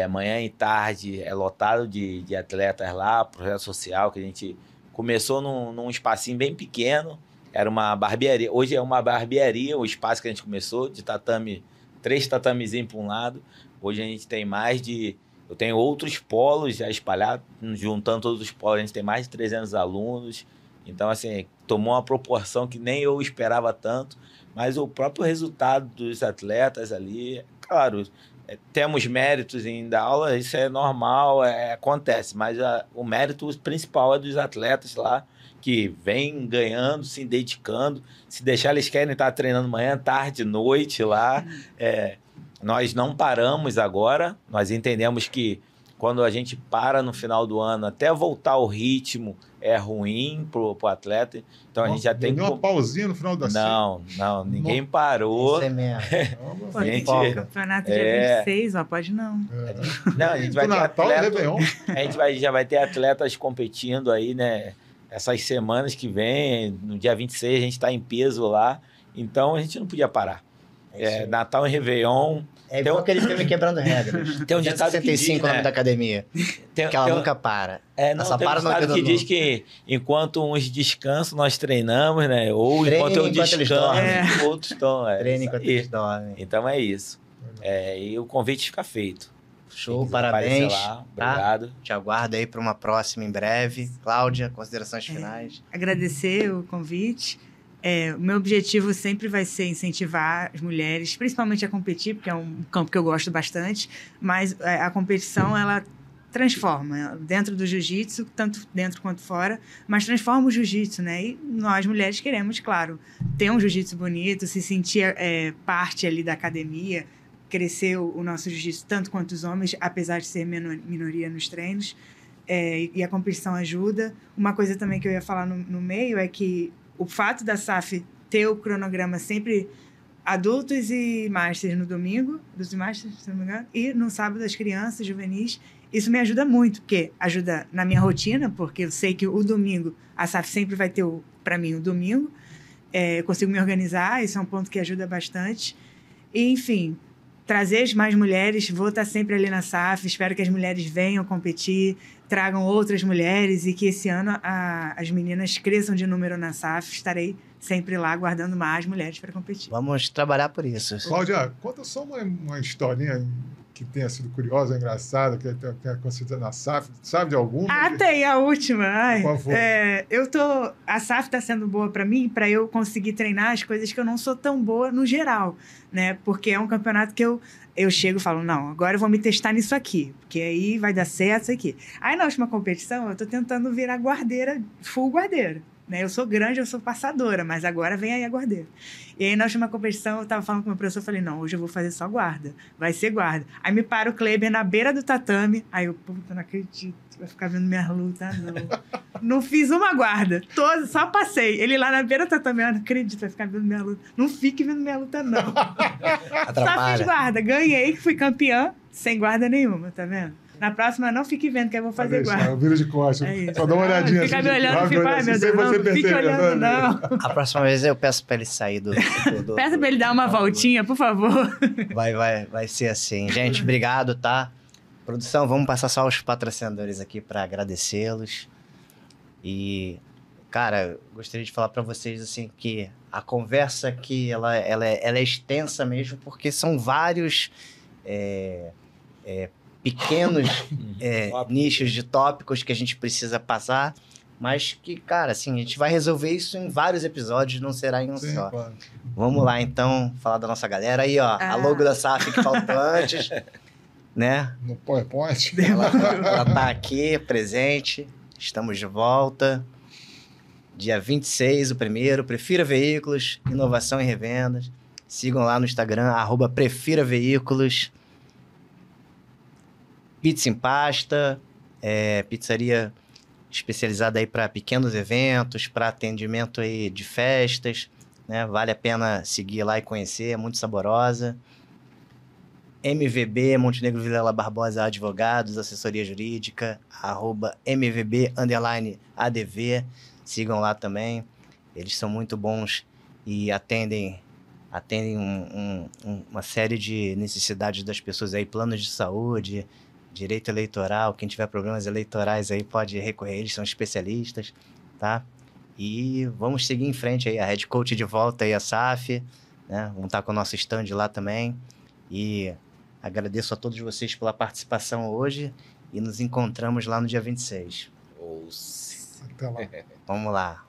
Manhã e tarde é lotado de atletas lá, projeto social que a gente começou num espacinho bem pequeno, era uma barbearia, hoje é uma barbearia, o espaço que a gente começou, de tatame, 3 tatamezinhos para um lado, hoje a gente tem eu tenho outros polos já espalhados, juntando todos os polos, a gente tem mais de 300 alunos, então assim, tomou uma proporção que nem eu esperava tanto, mas o próprio resultado dos atletas ali, claro, temos méritos em dar aula, isso é normal, acontece, mas o mérito principal é dos atletas lá, que vêm ganhando, se dedicando, se deixar eles querem estar treinando manhã, tarde, noite lá, nós não paramos agora, nós entendemos que quando a gente para no final do ano, até voltar ao ritmo, é ruim pro atleta. Então a gente já tem que... uma pausinha no final da Não, ninguém parou. Isso é mesmo. Pô, gente, campeonato dia 26, pode não. Não, a gente vai ter já vai ter atletas competindo aí, né? essas semanas que vem, no dia 26, a gente está em peso lá. Então, a gente não podia parar. Natal e Réveillon... É igual aquele filme Quebrando Regras. Tem um ditado que diz, o nome da academia. Que ela nunca para. Não, tem um ditado que diz que enquanto uns descansam, nós treinamos, né? Ou enquanto eu descanso, outros estão. Treine enquanto eles dormem. Então é isso. E o convite fica feito. Show, parabéns. Lá. Obrigado. Te aguardo aí para uma próxima em breve. Cláudia, considerações finais. Agradecer o convite. O meu objetivo sempre vai ser incentivar as mulheres, principalmente a competir, porque é um campo que eu gosto bastante, mas a competição, ela transforma dentro do jiu-jitsu, tanto dentro quanto fora, mas transforma o jiu-jitsu, né? E nós, mulheres, queremos, claro, ter um jiu-jitsu bonito, se sentir parte ali da academia, crescer o nosso jiu-jitsu tanto quanto os homens, apesar de ser minoria nos treinos, e a competição ajuda. Uma coisa também que eu ia falar no meio é que o fato da SAF ter o cronograma sempre adultos e masters no domingo, adultos e masters, se não me engano, e no sábado as crianças, juvenis, isso me ajuda muito, porque ajuda na minha rotina, porque eu sei que o domingo, a SAF sempre vai ter, para mim, o domingo, eu consigo me organizar, isso é um ponto que ajuda bastante. E, enfim, trazer mais mulheres, vou estar sempre ali na SAF, espero que as mulheres venham competir, tragam outras mulheres e que esse ano as meninas cresçam de número na SAF. Estarei sempre lá aguardando mais mulheres para competir. Vamos trabalhar por isso. Cláudia, conta só uma historinha que tenha sido curiosa, engraçada, que tenha acontecido na SAF. Sabe de alguma? Tem a última. Qual foi? A SAF está sendo boa para mim, para eu conseguir treinar as coisas que eu não sou tão boa no geral, né? Porque é um campeonato que eu chego e falo, não, agora eu vou me testar nisso aqui, porque aí vai dar certo isso aqui. Aí na última competição, eu tô tentando virar guardeira, full guardeira, né? Eu sou grande, eu sou passadora, mas agora vem aí a guardeira. E aí na última competição, eu tava falando com o meu professor, eu falei, não, hoje eu vou fazer só guarda, vai ser guarda. Aí me para o Kleber na beira do tatame, aí eu, puta, não acredito, vai ficar vendo minha luta, não. Não fiz uma guarda, só passei. Ele lá na beira do tatame, eu não acredito, vai ficar vendo minha luta. Não fique vendo minha luta, não. Só fiz guarda, ganhei, fui campeã, sem guarda nenhuma, tá vendo? Na próxima, não fique vendo, que eu vou fazer guarda. Eu viro de costas. Só dá uma olhadinha. Fica me olhando, fica, ai meu Deus, não fique olhando, não. A próxima vez eu peço pra ele sair do Peço pra ele dar uma voltinha, por favor. Vai ser assim. Gente, obrigado, tá? Produção, vamos passar só os patrocinadores aqui para agradecê-los. E, cara, gostaria de falar para vocês assim que a conversa aqui ela é extensa mesmo, porque são vários pequenos nichos de tópicos que a gente precisa passar, mas que, cara, assim, a gente vai resolver isso em vários episódios, não será em um só. Claro. Vamos lá, então, falar da nossa galera aí, ó. A logo da SAF que faltou antes. Né? No PowerPoint. Ela tá aqui, presente. Estamos de volta. Dia 26, o primeiro. Prefira Veículos, inovação e revendas. Sigam lá no Instagram, @prefiraveículos. Pizza em Pasta. Pizzaria especializada aí para pequenos eventos, para atendimento aí de festas. Né? Vale a pena seguir lá e conhecer, é muito saborosa. MVB, Montenegro Vilela Barbosa Advogados, assessoria jurídica, @MVB_ADV. Sigam lá também. Eles são muito bons e atendem uma série de necessidades das pessoas aí, planos de saúde, direito eleitoral. Quem tiver problemas eleitorais aí pode recorrer, eles são especialistas, tá? E vamos seguir em frente aí, a Head Coach de volta aí, a SAF, né? Vamos estar com o nosso stand lá também. E agradeço a todos vocês pela participação hoje e nos encontramos lá no dia 26. Até lá. Vamos lá.